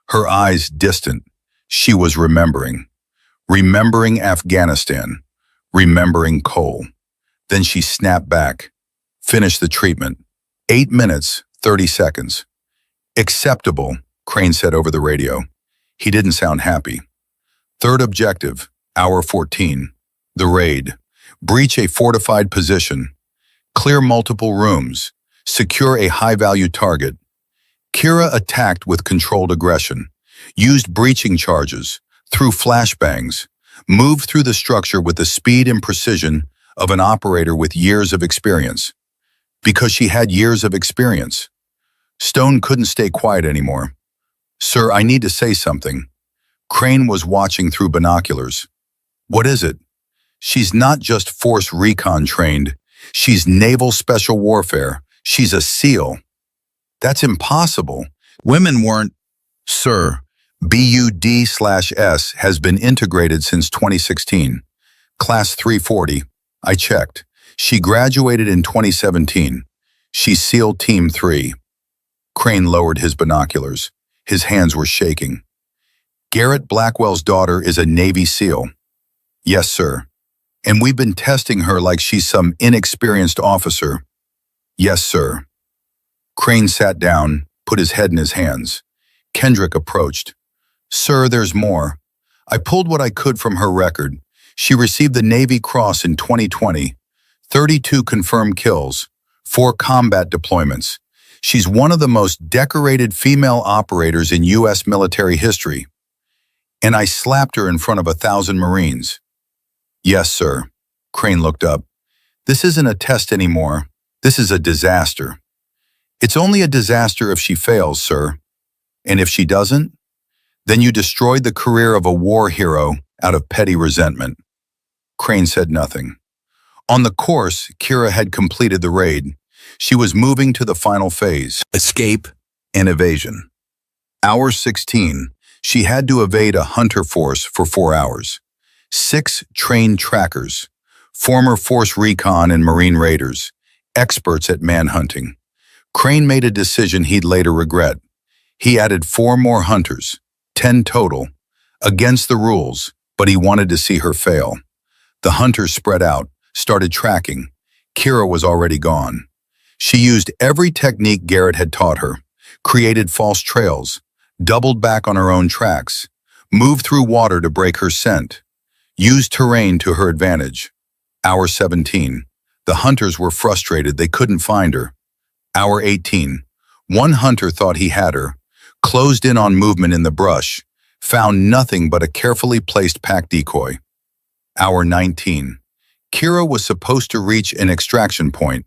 her eyes distant, she was remembering. Remembering Afghanistan. Remembering Cole. Then she snapped back. Finished the treatment. 8 minutes, 30 seconds. Acceptable, Crane said over the radio. He didn't sound happy. Third objective, hour 14. The raid. Breach a fortified position. Clear multiple rooms. Secure a high-value target. Kira attacked with controlled aggression. Used breaching charges. Threw flashbangs. Moved through the structure with the speed and precision of an operator with years of experience. Because she had years of experience. Stone couldn't stay quiet anymore. Sir, I need to say something. Crane was watching through binoculars. What is it? She's not just force recon trained. She's naval special warfare. She's a SEAL. That's impossible. Women weren't. Sir, BUD/S has been integrated since 2016. Class 340. I checked. She graduated in 2017. She's SEAL Team 3. Crane lowered his binoculars. His hands were shaking. Garrett Blackwell's daughter is a Navy SEAL. Yes, sir. And we've been testing her like she's some inexperienced officer. Yes, sir. Crane sat down, put his head in his hands. Kendrick approached. Sir, there's more. I pulled what I could from her record. She received the Navy Cross in 2020. 32 confirmed kills, 4 combat deployments. She's one of the most decorated female operators in U.S. military history. And I slapped her in front of 1,000 Marines. Yes, sir. Crane looked up. This isn't a test anymore. This is a disaster. It's only a disaster if she fails, sir. And if she doesn't, then you destroyed the career of a war hero out of petty resentment. Crane said nothing. On the course, Kira had completed the raid. She was moving to the final phase, escape and evasion. Hour 16, she had to evade a hunter force for 4 hours. 6 trained trackers, former Force Recon and Marine Raiders, experts at manhunting. Crane made a decision he'd later regret. He added 4 more hunters, 10 total, against the rules, but he wanted to see her fail. The hunters spread out, started tracking. Kira was already gone. She used every technique Garrett had taught her, created false trails, doubled back on her own tracks, moved through water to break her scent, used terrain to her advantage. Hour 17. The hunters were frustrated they couldn't find her. Hour 18. One hunter thought he had her, closed in on movement in the brush, found nothing but a carefully placed pack decoy. Hour 19. Kira was supposed to reach an extraction point.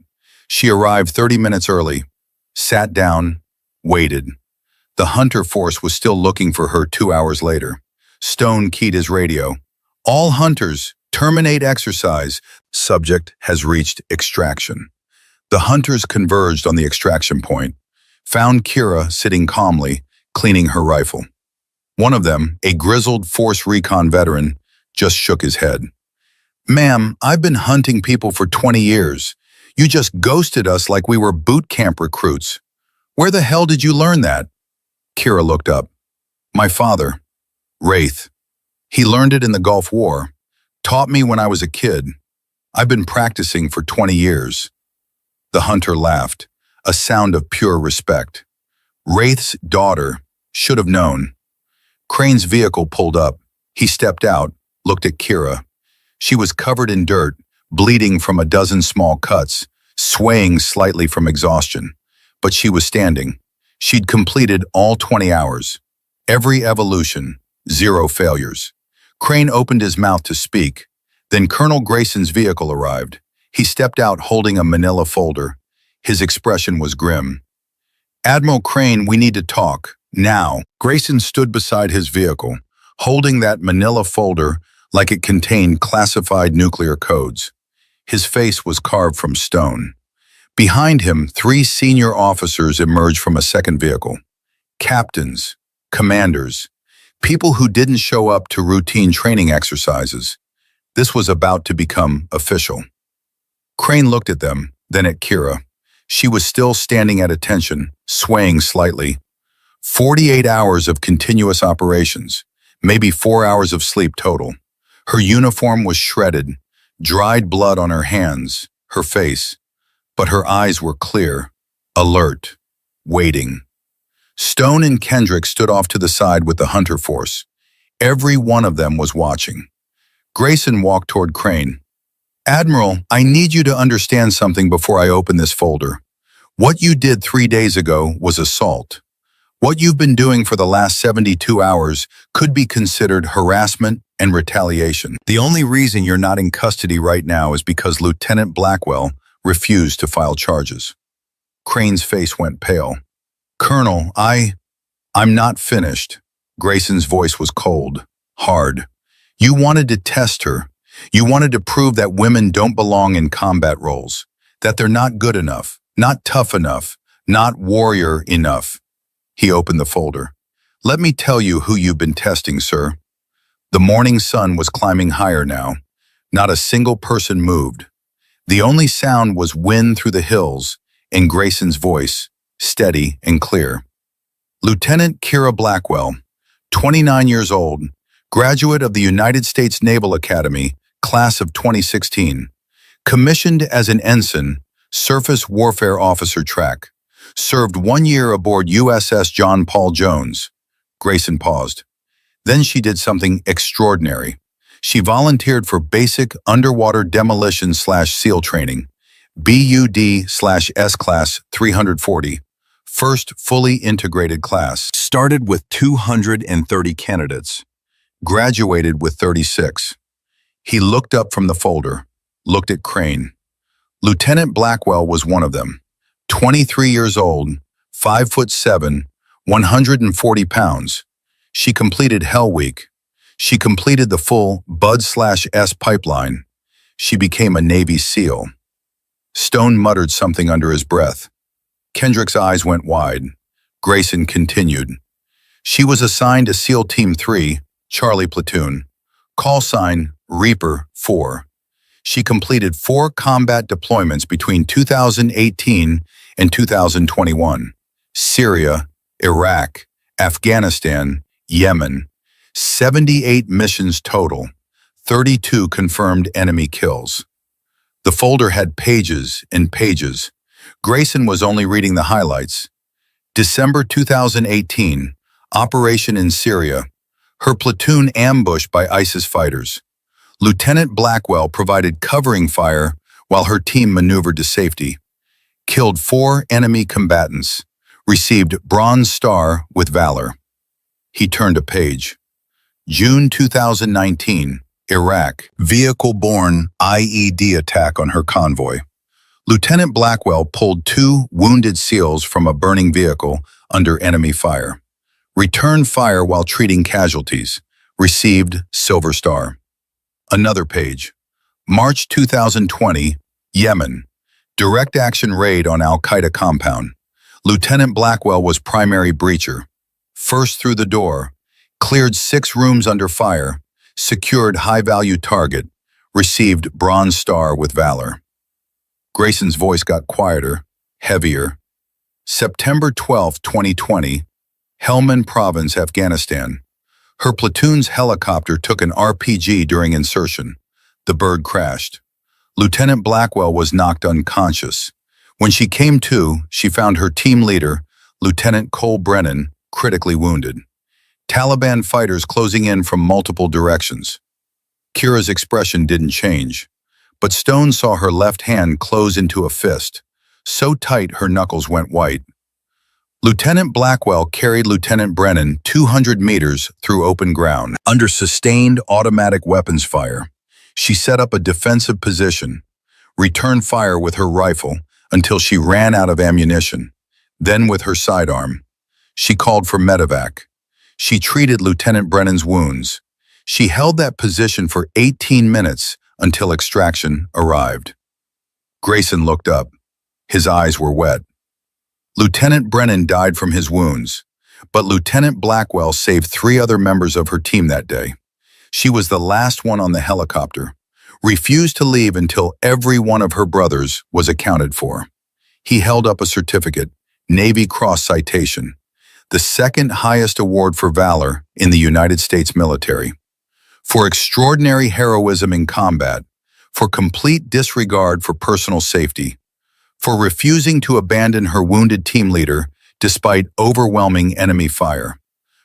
She arrived 30 minutes early, sat down, waited. The hunter force was still looking for her 2 hours later. Stone keyed his radio. All hunters, terminate exercise. Subject has reached extraction. The hunters converged on the extraction point, found Kira sitting calmly, cleaning her rifle. One of them, a grizzled Force Recon veteran, just shook his head. "Ma'am, I've been hunting people for 20 years. You just ghosted us like we were boot camp recruits. Where the hell did you learn that?" Kira looked up. "My father, Wraith. He learned it in the Gulf War. Taught me when I was a kid. I've been practicing for 20 years. The hunter laughed, a sound of pure respect. Wraith's daughter should have known. Crane's vehicle pulled up. He stepped out, looked at Kira. She was covered in dirt, bleeding from a dozen small cuts, swaying slightly from exhaustion. But she was standing. She'd completed all 20 hours. Every evolution, 0 failures. Crane opened his mouth to speak. Then Colonel Grayson's vehicle arrived. He stepped out holding a manila folder. His expression was grim. "Admiral Crane, we need to talk. Now." Grayson stood beside his vehicle, holding that manila folder like it contained classified nuclear codes. His face was carved from stone. Behind him, 3 senior officers emerged from a second vehicle. Captains, commanders, people who didn't show up to routine training exercises. This was about to become official. Crane looked at them, then at Kira. She was still standing at attention, swaying slightly. 48 hours of continuous operations, maybe 4 hours of sleep total. Her uniform was shredded, dried blood on her hands, her face, but her eyes were clear, alert, waiting. Stone and Kendrick stood off to the side with the hunter force. Every one of them was watching. Grayson walked toward Crane. "Admiral, I need you to understand something before I open this folder. What you did 3 days ago was assault. What you've been doing for the last 72 hours could be considered harassment and retaliation. The only reason you're not in custody right now is because Lieutenant Blackwell refused to file charges." Crane's face went pale. "Colonel, I'm not finished." Grayson's voice was cold, hard. "You wanted to test her. You wanted to prove that women don't belong in combat roles, that they're not good enough, not tough enough, not warrior enough." He opened the folder. "Let me tell you who you've been testing, sir." The morning sun was climbing higher now. Not a single person moved. The only sound was wind through the hills and Grayson's voice, steady and clear. "Lieutenant Kira Blackwell, 29 years old, graduate of the United States Naval Academy, class of 2016, commissioned as an ensign, surface warfare officer track, served 1 year aboard USS John Paul Jones." Grayson paused. Then she did something extraordinary. She volunteered for basic underwater demolition/SEAL training, BUD/S class 340, first fully integrated class. Started with 230 candidates, graduated with 36. He looked up from the folder, looked at Crane. Lieutenant Blackwell was one of them. 23 years old, 5'7", 140 pounds. She completed Hell Week. She completed the full BUD/S pipeline. She became a Navy SEAL. Stone muttered something under his breath. Kendrick's eyes went wide. Grayson continued. She was assigned to SEAL Team 3, Charlie Platoon, call sign Reaper 4. She completed 4 combat deployments between 2018 and 2021. Syria, Iraq, Afghanistan, Yemen. 78 missions total, 32 confirmed enemy kills. The folder had pages and pages. Grayson was only reading the highlights. December 2018, operation in Syria. Her platoon ambushed by ISIS fighters. Lieutenant Blackwell provided covering fire while her team maneuvered to safety. Killed 4 enemy combatants. Received Bronze Star with valor. He turned a page. June 2019, Iraq. Vehicle-borne IED attack on her convoy. Lieutenant Blackwell pulled 2 wounded SEALs from a burning vehicle under enemy fire. Returned fire while treating casualties. Received Silver Star. Another page. March 2020, Yemen. Direct action raid on Al-Qaeda compound. Lieutenant Blackwell was primary breacher. First through the door. Cleared 6 rooms under fire. Secured high-value target. Received Bronze Star with valor. Grayson's voice got quieter, heavier. September 12, 2020, Helmand Province, Afghanistan. Her platoon's helicopter took an RPG during insertion. The bird crashed. Lieutenant Blackwell was knocked unconscious. When she came to, she found her team leader, Lieutenant Cole Brennan, critically wounded. Taliban fighters closing in from multiple directions. Kira's expression didn't change, but Stone saw her left hand close into a fist, so tight her knuckles went white. Lieutenant Blackwell carried Lieutenant Brennan 200 meters through open ground. Under sustained automatic weapons fire, she set up a defensive position, returned fire with her rifle until she ran out of ammunition, then with her sidearm. She called for medevac. She treated Lieutenant Brennan's wounds. She held that position for 18 minutes until extraction arrived. Grayson looked up. His eyes were wet. Lieutenant Brennan died from his wounds, but Lieutenant Blackwell saved 3 other members of her team that day. She was the last one on the helicopter, refused to leave until every one of her brothers was accounted for. He held up a certificate, Navy Cross citation, the 2nd highest award for valor in the United States military. For extraordinary heroism in combat, for complete disregard for personal safety, for refusing to abandon her wounded team leader despite overwhelming enemy fire,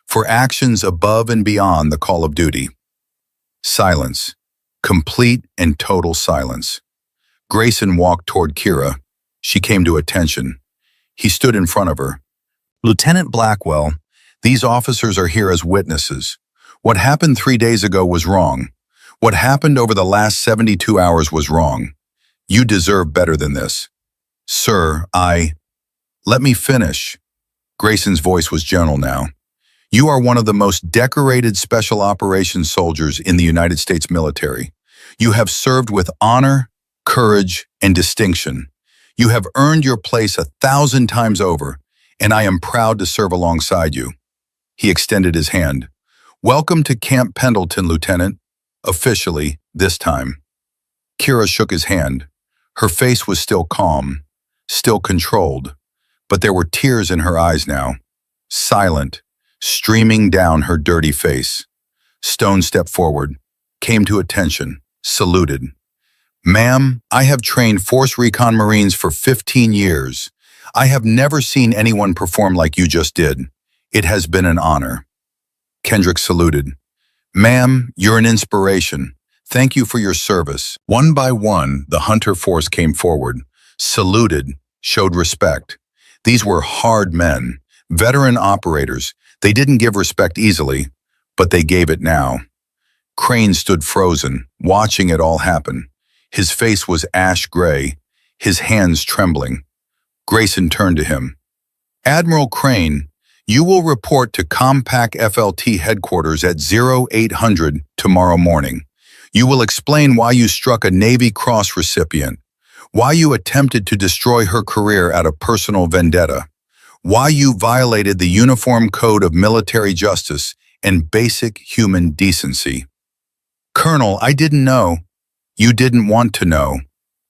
for actions above and beyond the call of duty. Silence. Complete and total silence. Grayson walked toward Kira. She came to attention. He stood in front of her. Lieutenant Blackwell, these officers are here as witnesses. What happened 3 days ago was wrong. What happened over the last 72 hours was wrong. You deserve better than this. Sir, Let me finish. Grayson's voice was gentle now. You are one of the most decorated special operations soldiers in the United States military. You have served with honor, courage, and distinction. You have earned your place 1,000 times over, and I am proud to serve alongside you. He extended his hand. Welcome to Camp Pendleton, Lieutenant. Officially, this time. Kira shook his hand. Her face was still calm, still controlled, but there were tears in her eyes now, silent, streaming down her dirty face. Stone stepped forward, came to attention, saluted. Ma'am, I have trained Force Recon Marines for 15 years. I have never seen anyone perform like you just did. It has been an honor. Kendrick saluted. Ma'am, you're an inspiration. Thank you for your service. One by one, the Hunter Force came forward, saluted, showed respect. These were hard men, veteran operators. They didn't give respect easily, but they gave it now. Crane stood frozen, watching it all happen. His face was ash gray, his hands trembling. Grayson turned to him. Admiral Crane, you will report to Compact FLT headquarters at 0800 tomorrow morning. You will explain why you struck a Navy Cross recipient, why you attempted to destroy her career out of personal vendetta, Why you violated the uniform code of military justice and basic human decency. Colonel, I didn't know. You didn't want to know.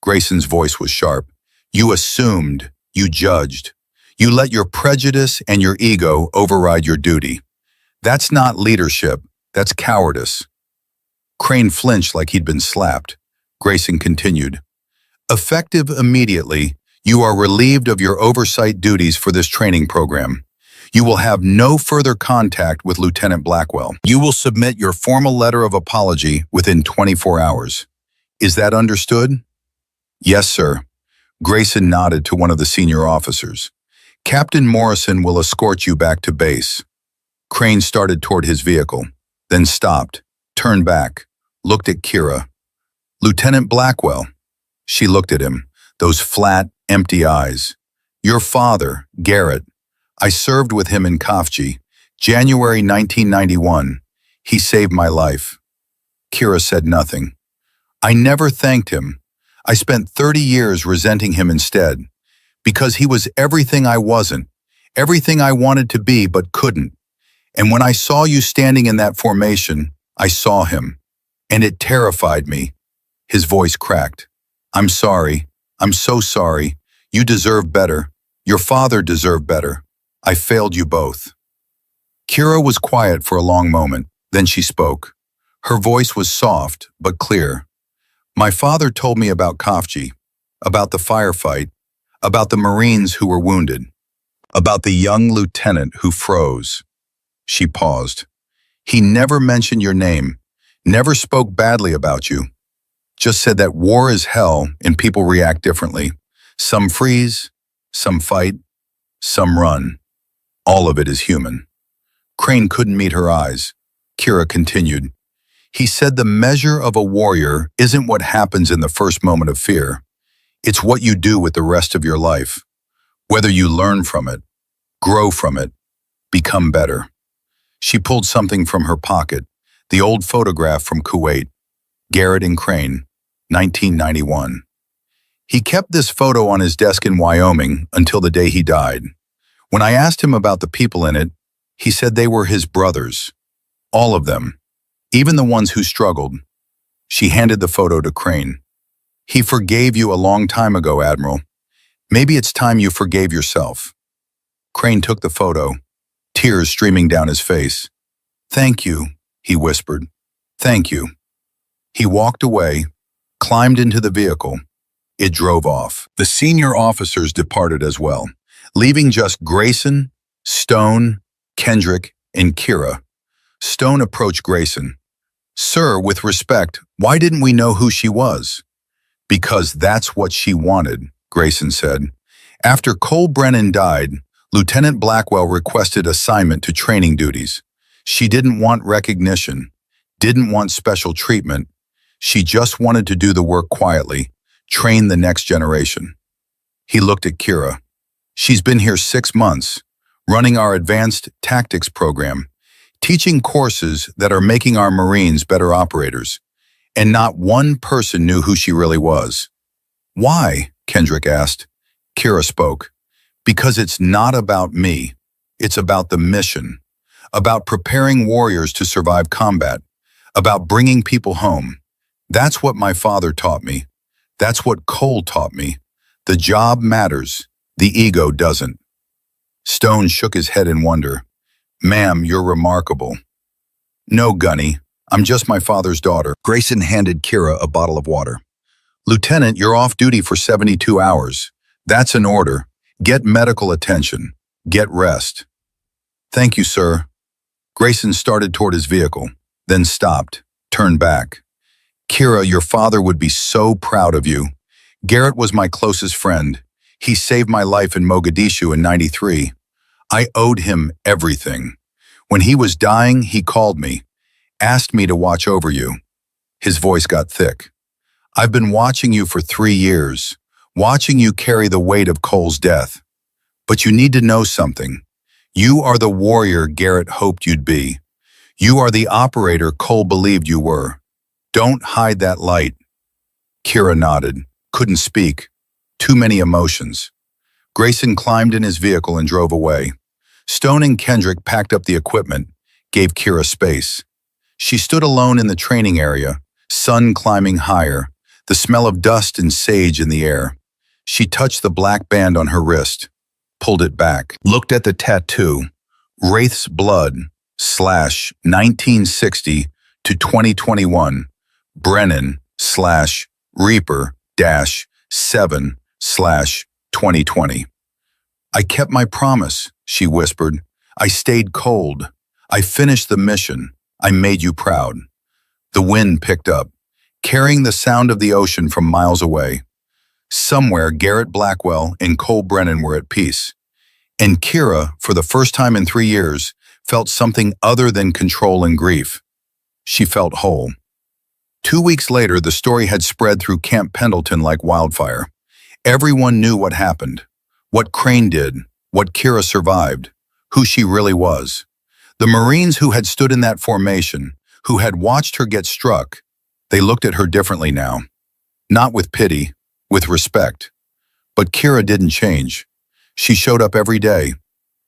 Grayson's voice was sharp. You assumed. You judged. You let your prejudice and your ego override your duty. That's not leadership. That's cowardice. Crane flinched like he'd been slapped. Grayson continued. Effective immediately, you are relieved of your oversight duties for this training program. You will have no further contact with Lieutenant Blackwell. You will submit your formal letter of apology within 24 hours. Is that understood? Yes, sir. Grayson nodded to one of the senior officers. Captain Morrison will escort you back to base. Crane started toward his vehicle, then stopped, turned back, looked at Kira. Lieutenant Blackwell. She looked at him, those flat, empty eyes. Your father, Garrett. I served with him in Kafji, January 1991. He saved my life. Kira said nothing. I never thanked him. I spent 30 years resenting him instead, because he was everything I wasn't, everything I wanted to be but couldn't. And when I saw you standing in that formation, I saw him, and it terrified me. His voice cracked. I'm sorry. I'm so sorry. You deserve better. Your father deserved better. I failed you both. Kira was quiet for a long moment, then she spoke. Her voice was soft but clear. My father told me about Kafji, about the firefight, about the Marines who were wounded, about the young lieutenant who froze. She paused. He never mentioned your name, never spoke badly about you, just said that war is hell and people react differently. Some freeze, some fight, some run. All of it is human. Crane couldn't meet her eyes. Kira continued. He said the measure of a warrior isn't what happens in the first moment of fear. It's what you do with the rest of your life. Whether you learn from it, grow from it, become better. She pulled something from her pocket, the old photograph from Kuwait, Garrett and Crane, 1991. He kept this photo on his desk in Wyoming until the day he died. When I asked him about the people in it, he said they were his brothers. All of them, even the ones who struggled. She handed the photo to Crane. He forgave you a long time ago, Admiral. Maybe it's time you forgave yourself. Crane took the photo, tears streaming down his face. Thank you, he whispered. Thank you. He walked away, climbed into the vehicle. It drove off. The senior officers departed as well, leaving just Grayson, Stone, Kendrick, and Kira. Stone approached Grayson. Sir, with respect, why didn't we know who she was? Because that's what she wanted, Grayson said. After Cole Brennan died, Lieutenant Blackwell requested assignment to training duties. She didn't want recognition, didn't want special treatment. She just wanted to do the work quietly, train the next generation. He looked at Kira. She's been here 6 months, running our advanced tactics program, teaching courses that are making our Marines better operators. And not one person knew who she really was. Why? Kendrick asked. Kira spoke. Because it's not about me. It's about the mission. About preparing warriors to survive combat. About bringing people home. That's what my father taught me. That's what Cole taught me. The job matters. The ego doesn't. Stone shook his head in wonder. Ma'am, you're remarkable. No, Gunny. I'm just my father's daughter. Grayson handed Kira a bottle of water. Lieutenant, you're off duty for 72 hours. That's an order. Get medical attention. Get rest. Thank you, sir. Grayson started toward his vehicle, then stopped, turned back. Kira, your father would be so proud of you. Garrett was my closest friend. He saved my life in Mogadishu in '93. I owed him everything. When he was dying, he called me, asked me to watch over you. His voice got thick. I've been watching you for 3 years, watching you carry the weight of Cole's death. But you need to know something. You are the warrior Garrett hoped you'd be. You are the operator Cole believed you were. Don't hide that light. Kira nodded, couldn't speak. Too many emotions. Grayson climbed in his vehicle and drove away. Stone and Kendrick packed up the equipment, gave Kira space. She stood alone in the training area, sun climbing higher, the smell of dust and sage in the air. She touched the black band on her wrist, pulled it back, looked at the tattoo, Wraith's Blood, / 1960 to 2021, Brennan / Reaper - 7 / 2020. I kept my promise, she whispered. I stayed cold. I finished the mission. I made you proud. The wind picked up, carrying the sound of the ocean from miles away. Somewhere, Garrett Blackwell and Cole Brennan were at peace. And Kira, for the first time in 3 years, felt something other than control and grief. She felt whole. 2 weeks later, the story had spread through Camp Pendleton like wildfire. Everyone knew what happened, what Crane did, what Kira survived, who she really was. The Marines who had stood in that formation, who had watched her get struck, they looked at her differently now. Not with pity, with respect. But Kira didn't change. She showed up every day,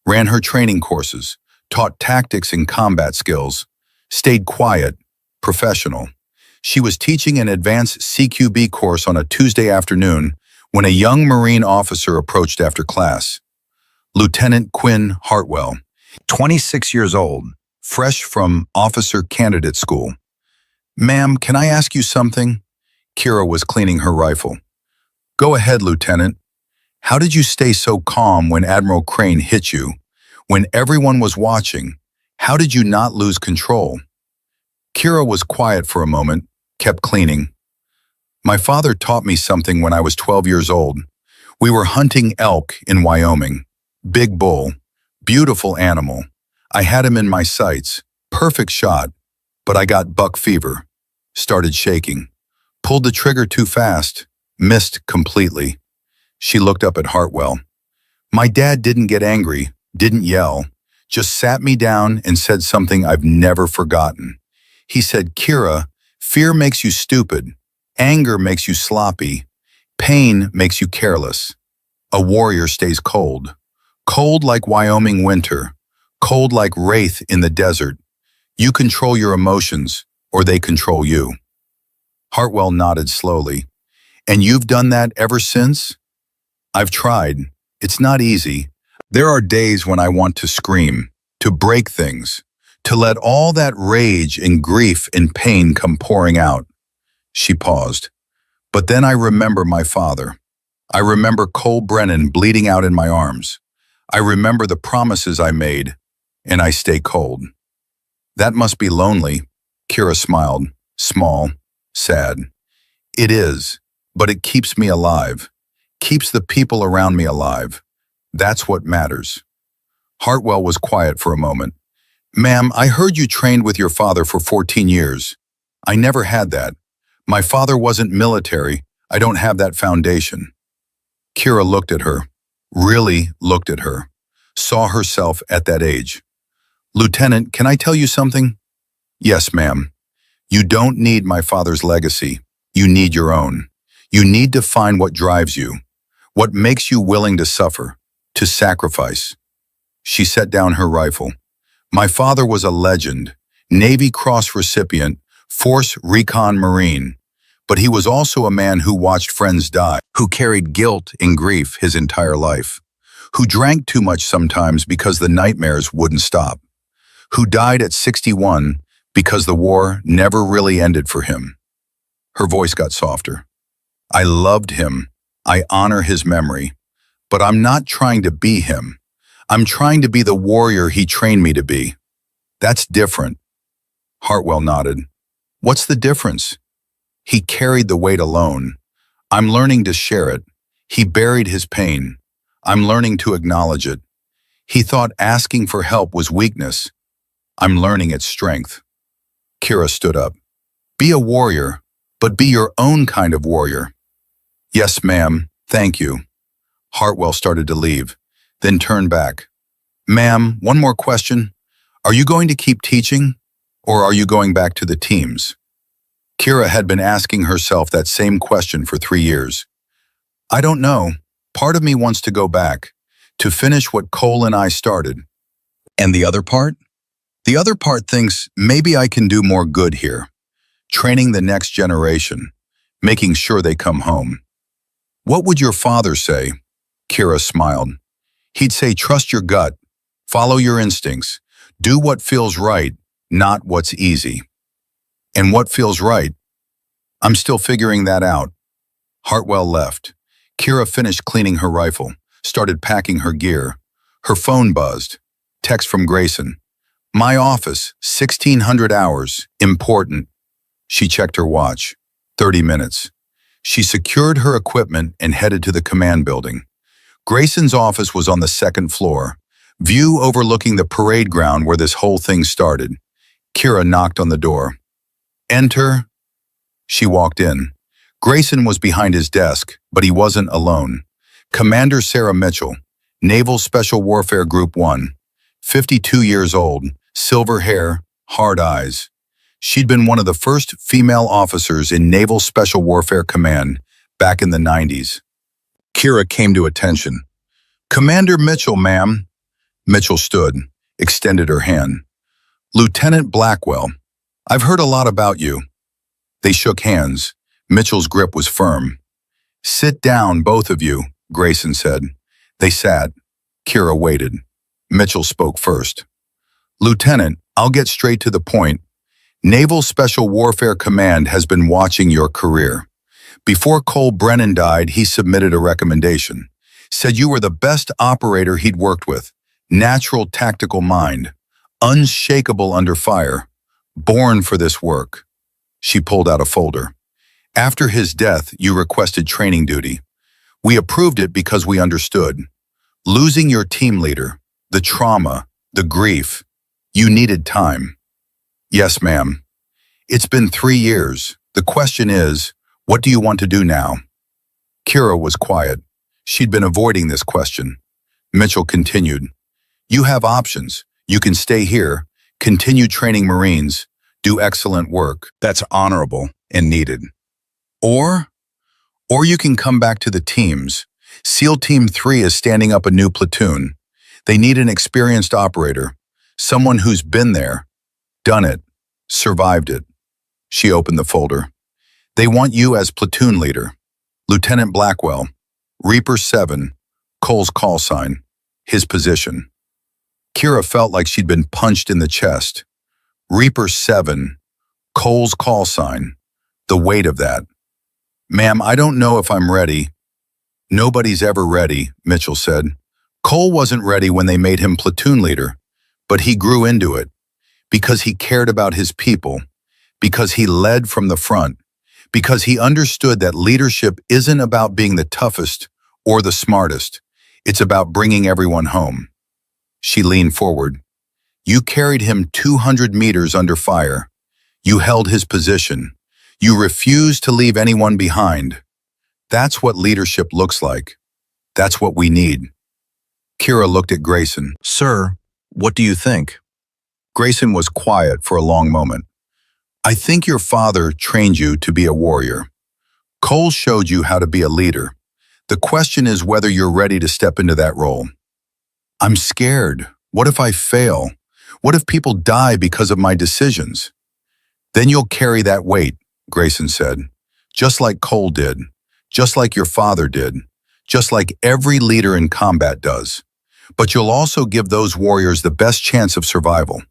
ran her training courses, taught tactics and combat skills, stayed quiet, professional. She was teaching an advanced CQB course on a Tuesday afternoon when a young Marine officer approached after class. Lieutenant Quinn Hartwell, 26 years old, fresh from officer candidate school. "Ma'am, can I ask you something?" Kira was cleaning her rifle. "Go ahead, Lieutenant. How did you stay so calm when Admiral Crane hit you? When everyone was watching, how did you not lose control?" Kira was quiet for a moment, kept cleaning. "My father taught me something when I was 12 years old. We were hunting elk in Wyoming. Big bull, beautiful animal. I had him in my sights, perfect shot, but I got buck fever. Started shaking. Pulled the trigger too fast, missed completely." She looked up at Hartwell. "My dad didn't get angry, didn't yell, just sat me down and said something I've never forgotten. He said, 'Kira, fear makes you stupid. Anger makes you sloppy. Pain makes you careless. A warrior stays cold. Cold like Wyoming winter. Cold like Wraith in the desert. You control your emotions, or they control you.'" Hartwell nodded slowly. "And you've done that ever since?" "I've tried. It's not easy. There are days when I want to scream, to break things, to let all that rage and grief and pain come pouring out." She paused. "But then I remember my father. I remember Cole Brennan bleeding out in my arms. I remember the promises I made, and I stay cold." "That must be lonely." Kira smiled, small, sad. "It is, but it keeps me alive. Keeps the people around me alive. That's what matters." Hartwell was quiet for a moment. "Ma'am, I heard you trained with your father for 14 years. I never had that. My father wasn't military. I don't have that foundation." Kira looked at her, really looked at her, saw herself at that age. "Lieutenant, can I tell you something?" "Yes, ma'am. You don't need my father's legacy. You need your own. You need to find what drives you, what makes you willing to suffer, to sacrifice." She set down her rifle. "My father was a legend, Navy Cross recipient, Force Recon Marine, but he was also a man who watched friends die, who carried guilt and grief his entire life, who drank too much sometimes because the nightmares wouldn't stop, who died at 61 because the war never really ended for him." Her voice got softer. "I loved him. I honor his memory. But I'm not trying to be him. I'm trying to be the warrior he trained me to be. That's different." Hartwell nodded. "What's the difference?" "He carried the weight alone. I'm learning to share it. He buried his pain. I'm learning to acknowledge it. He thought asking for help was weakness. I'm learning it's strength." Kira stood up. "Be a warrior, but be your own kind of warrior." "Yes, ma'am. Thank you." Hartwell started to leave, then turned back. "Ma'am, one more question. Are you going to keep teaching, or are you going back to the teams?" Kira had been asking herself that same question for 3 years. "I don't know. Part of me wants to go back, to finish what Cole and I started. And the other part? The other part thinks maybe I can do more good here, training the next generation, making sure they come home. What would your father say? Kira smiled. He'd say, trust your gut, follow your instincts, do what feels right, not what's easy. And what feels right? I'm still figuring that out. Hartwell left. Kira finished cleaning her rifle, started packing her gear. Her phone buzzed. Text from Grayson. My office, 1600 hours, important. She checked her watch. 30 minutes. She secured her equipment and headed to the command building. Grayson's office was on the second floor, view overlooking the parade ground where this whole thing started. Kira knocked on the door. Enter. She walked in. Grayson was behind his desk, but he wasn't alone. Commander Sarah Mitchell, Naval Special Warfare Group 1, 52 years old, silver hair, hard eyes. She'd been one of the first female officers in Naval Special Warfare Command back in the 90s. Kira came to attention. Commander Mitchell, ma'am. Mitchell stood, extended her hand. Lieutenant Blackwell, I've heard a lot about you. They shook hands. Mitchell's grip was firm. Sit down, both of you, Grayson said. They sat. Kira waited. Mitchell spoke first. Lieutenant, I'll get straight to the point. Naval Special Warfare Command has been watching your career. Before Cole Brennan died, he submitted a recommendation. Said you were the best operator he'd worked with. Natural tactical mind. Unshakable under fire. Born for this work. She pulled out a folder. After his death, you requested training duty. We approved it because we understood. Losing your team leader, the trauma, the grief. You needed time. Yes, ma'am. It's been 3 years. The question is, what do you want to do now? Kira was quiet. She'd been avoiding this question. Mitchell continued. You have options. You can stay here, continue training Marines, do excellent work. That's honorable and needed. Or you can come back to the teams. SEAL Team 3 is standing up a new platoon. They need an experienced operator, someone who's been there, done it, survived it. She opened the folder. They want you as platoon leader. Lieutenant Blackwell, Reaper 7, Cole's call sign, his position. Kira felt like she'd been punched in the chest. Reaper 7, Cole's call sign, the weight of that. Ma'am, I don't know if I'm ready. Nobody's ever ready, Mitchell said. Cole wasn't ready when they made him platoon leader, but he grew into it because he cared about his people, because he led from the front, because he understood that leadership isn't about being the toughest or the smartest. It's about bringing everyone home. She leaned forward. You carried him 200 meters under fire. You held his position. You refused to leave anyone behind. That's what leadership looks like. That's what we need. Kira looked at Grayson. Sir, what do you think? Grayson was quiet for a long moment. I think your father trained you to be a warrior. Cole showed you how to be a leader. The question is whether you're ready to step into that role. I'm scared. What if I fail? What if people die because of my decisions? Then you'll carry that weight, Grayson said. Just like Cole did. Just like your father did. Just like every leader in combat does. But you'll also give those warriors the best chance of survival.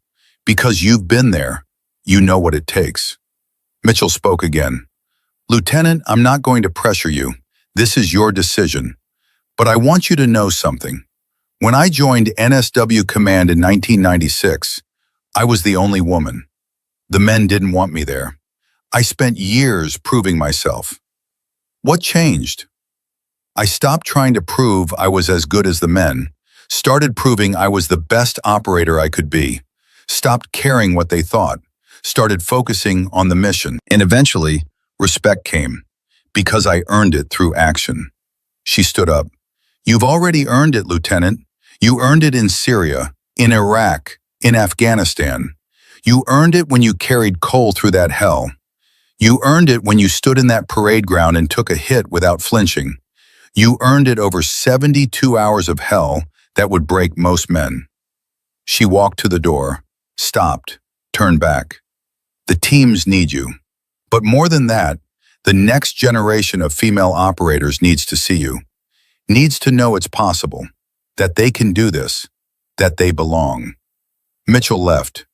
Because you've been there. You know what it takes. Mitchell spoke again. Lieutenant, I'm not going to pressure you. This is your decision. But I want you to know something. When I joined NSW Command in 1996, I was the only woman. The men didn't want me there. I spent years proving myself. What changed? I stopped trying to prove I was as good as the men, started proving I was the best operator I could be, stopped caring what they thought, started focusing on the mission, and eventually, respect came, because I earned it through action. She stood up. You've already earned it, Lieutenant. You earned it in Syria, in Iraq, in Afghanistan. You earned it when you carried Cole through that hell. You earned it when you stood in that parade ground and took a hit without flinching. You earned it over 72 hours of hell that would break most men. She walked to the door, stopped, turned back. The teams need you. But more than that, the next generation of female operators needs to see you, needs to know it's possible, that they can do this, that they belong. Mitchell left.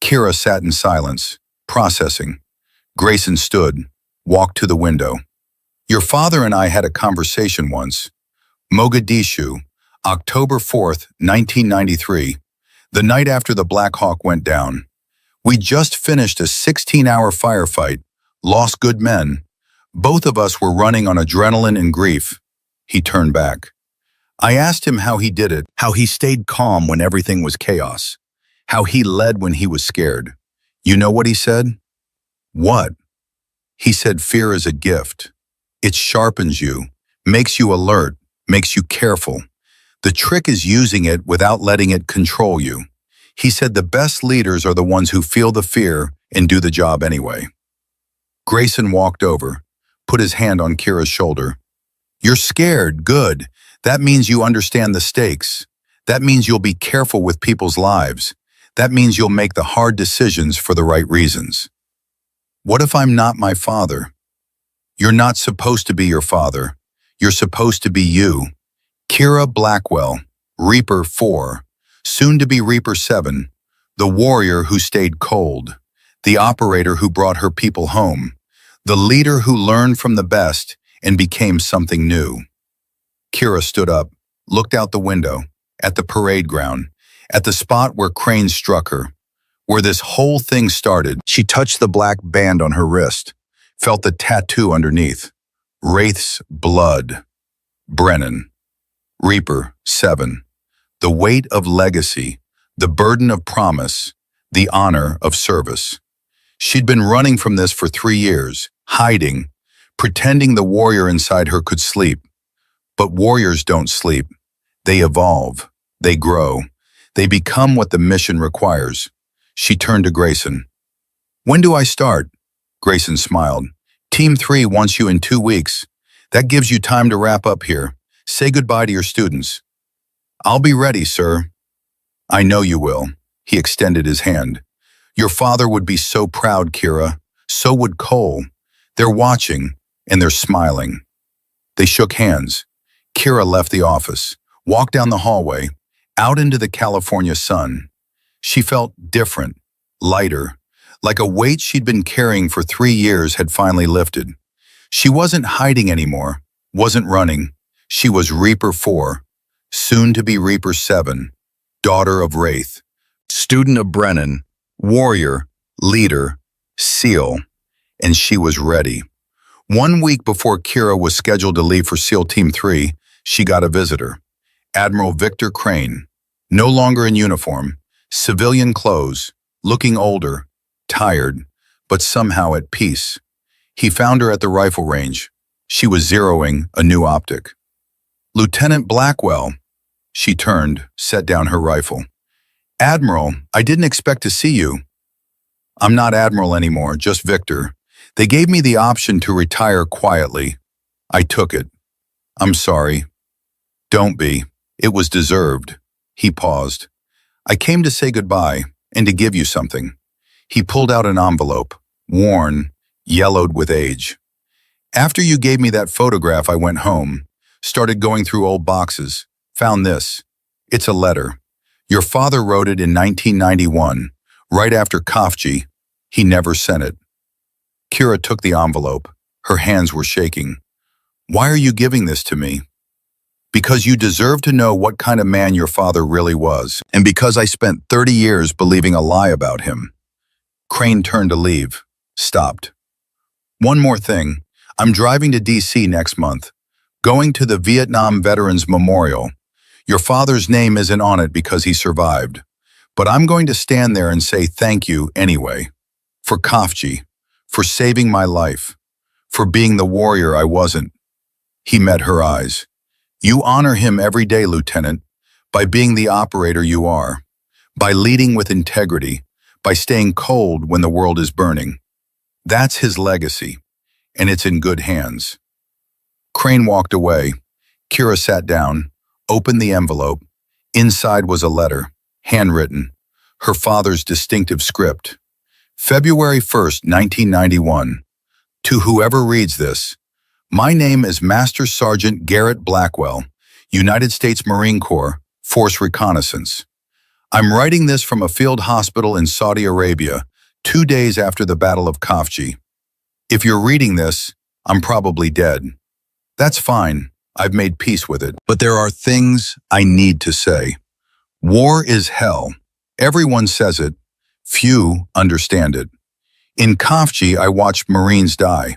Kira sat in silence, processing. Grayson stood, walked to the window. Your father and I had a conversation once. Mogadishu, October 4th, 1993, the night after the Black Hawk went down. We just finished a 16-hour firefight, lost good men. Both of us were running on adrenaline and grief. He turned back. I asked him how he did it, how he stayed calm when everything was chaos, how he led when he was scared. You know what he said? What? He said fear is a gift. It sharpens you, makes you alert, makes you careful. The trick is using it without letting it control you. He said the best leaders are the ones who feel the fear and do the job anyway. Grayson walked over, put his hand on Kira's shoulder. You're scared, good. That means you understand the stakes. That means you'll be careful with people's lives. That means you'll make the hard decisions for the right reasons. What if I'm not my father? You're not supposed to be your father. You're supposed to be you. Kira Blackwell, Reaper 4, soon to be Reaper 7, the warrior who stayed cold, the operator who brought her people home, the leader who learned from the best and became something new. Kira stood up, looked out the window, at the parade ground, at the spot where Crane struck her, where this whole thing started. She touched the black band on her wrist, felt the tattoo underneath. Wraith's blood. Brennan. Reaper 7. The weight of legacy, the burden of promise, the honor of service. She'd been running from this for 3 years, hiding, pretending the warrior inside her could sleep. But warriors don't sleep. They evolve. They grow. They become what the mission requires. She turned to Grayson. When do I start? Grayson smiled. Team 3 wants you in 2 weeks. That gives you time to wrap up here. Say goodbye to your students. I'll be ready, sir. I know you will. He extended his hand. Your father would be so proud, Kira. So would Cole. They're watching, and they're smiling. They shook hands. Kira left the office, walked down the hallway, out into the California sun. She felt different, lighter, like a weight she'd been carrying for 3 years had finally lifted. She wasn't hiding anymore, wasn't running. She was Reaper 4, soon to be Reaper 7, daughter of Wraith, student of Brennan, warrior, leader, SEAL, and she was ready. 1 week before Kira was scheduled to leave for SEAL Team 3, she got a visitor. Admiral Victor Crane, no longer in uniform, civilian clothes, looking older, tired, but somehow at peace. He found her at the rifle range. She was zeroing a new optic. Lieutenant Blackwell. She turned, set down her rifle. Admiral, I didn't expect to see you. I'm not Admiral anymore, just Victor. They gave me the option to retire quietly. I took it. I'm sorry. Don't be. It was deserved. He paused. I came to say goodbye and to give you something. He pulled out an envelope, worn, yellowed with age. After you gave me that photograph, I went home, started going through old boxes, found this. It's a letter. Your father wrote it in 1991, right after Kafji. He never sent it. Kira took the envelope. Her hands were shaking. Why are you giving this to me? Because you deserve to know what kind of man your father really was, and because I spent 30 years believing a lie about him. Crane turned to leave, stopped. One more thing. I'm driving to D.C. next month, going to the Vietnam Veterans Memorial. Your father's name isn't on it because he survived, but I'm going to stand there and say thank you anyway. For Kafji, for saving my life, for being the warrior I wasn't. He met her eyes. You honor him every day, Lieutenant, by being the operator you are, by leading with integrity, by staying cold when the world is burning. That's his legacy, and it's in good hands. Crane walked away, Kira sat down, opened the envelope. Inside was a letter, handwritten, her father's distinctive script. February 1st, 1991. To whoever reads this, my name is Master Sergeant Garrett Blackwell, United States Marine Corps, Force Reconnaissance. I'm writing this from a field hospital in Saudi Arabia, 2 days after the Battle of Khafji. If you're reading this, I'm probably dead. That's fine, I've made peace with it. But there are things I need to say. War is hell. Everyone says it. Few understand it. In Khafji, I watched Marines die.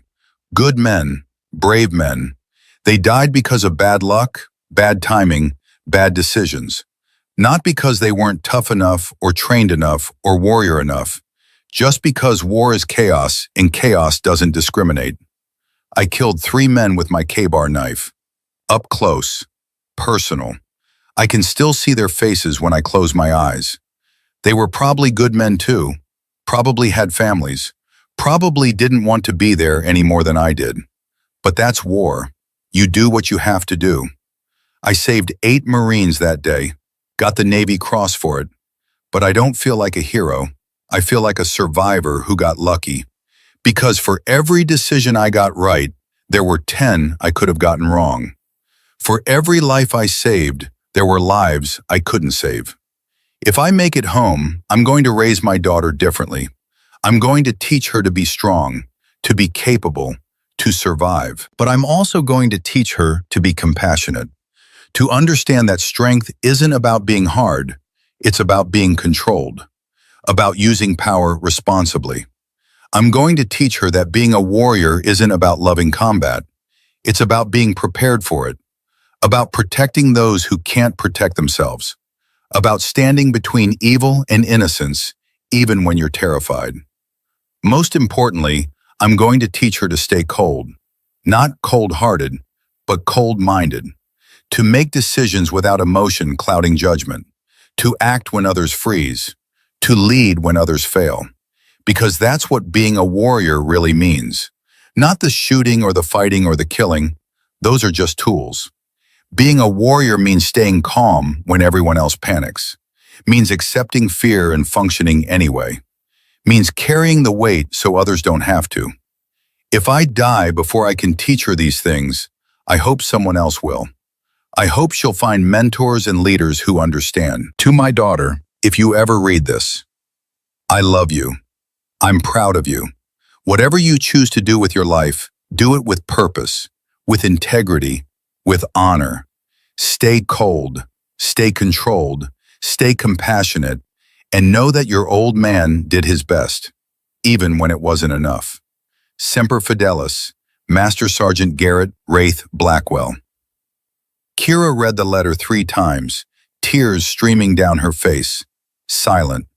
Good men, brave men. They died because of bad luck, bad timing, bad decisions. Not because they weren't tough enough or trained enough or warrior enough. Just because war is chaos and chaos doesn't discriminate. I killed 3 men with my K-bar knife. Up close. Personal. I can still see their faces when I close my eyes. They were probably good men too. Probably had families. Probably didn't want to be there any more than I did. But that's war. You do what you have to do. I saved 8 Marines that day. Got the Navy Cross for it. But I don't feel like a hero. I feel like a survivor who got lucky. Because for every decision I got right, there were 10 I could have gotten wrong. For every life I saved, there were lives I couldn't save. If I make it home, I'm going to raise my daughter differently. I'm going to teach her to be strong, to be capable, to survive. But I'm also going to teach her to be compassionate, to understand that strength isn't about being hard, it's about being controlled, about using power responsibly. I'm going to teach her that being a warrior isn't about loving combat. It's about being prepared for it, about protecting those who can't protect themselves, about standing between evil and innocence, even when you're terrified. Most importantly, I'm going to teach her to stay cold, not cold-hearted, but cold-minded, to make decisions without emotion clouding judgment, to act when others freeze, to lead when others fail. Because that's what being a warrior really means. Not the shooting or the fighting or the killing. Those are just tools. Being a warrior means staying calm when everyone else panics. Means accepting fear and functioning anyway. Means carrying the weight so others don't have to. If I die before I can teach her these things, I hope someone else will. I hope she'll find mentors and leaders who understand. To my daughter, if you ever read this, I love you. I'm proud of you. Whatever you choose to do with your life, do it with purpose, with integrity, with honor. Stay cold, stay controlled, stay compassionate, and know that your old man did his best, even when it wasn't enough. Semper Fidelis, Master Sergeant Garrett Wraith Blackwell. Kira read the letter 3 times, tears streaming down her face, silent.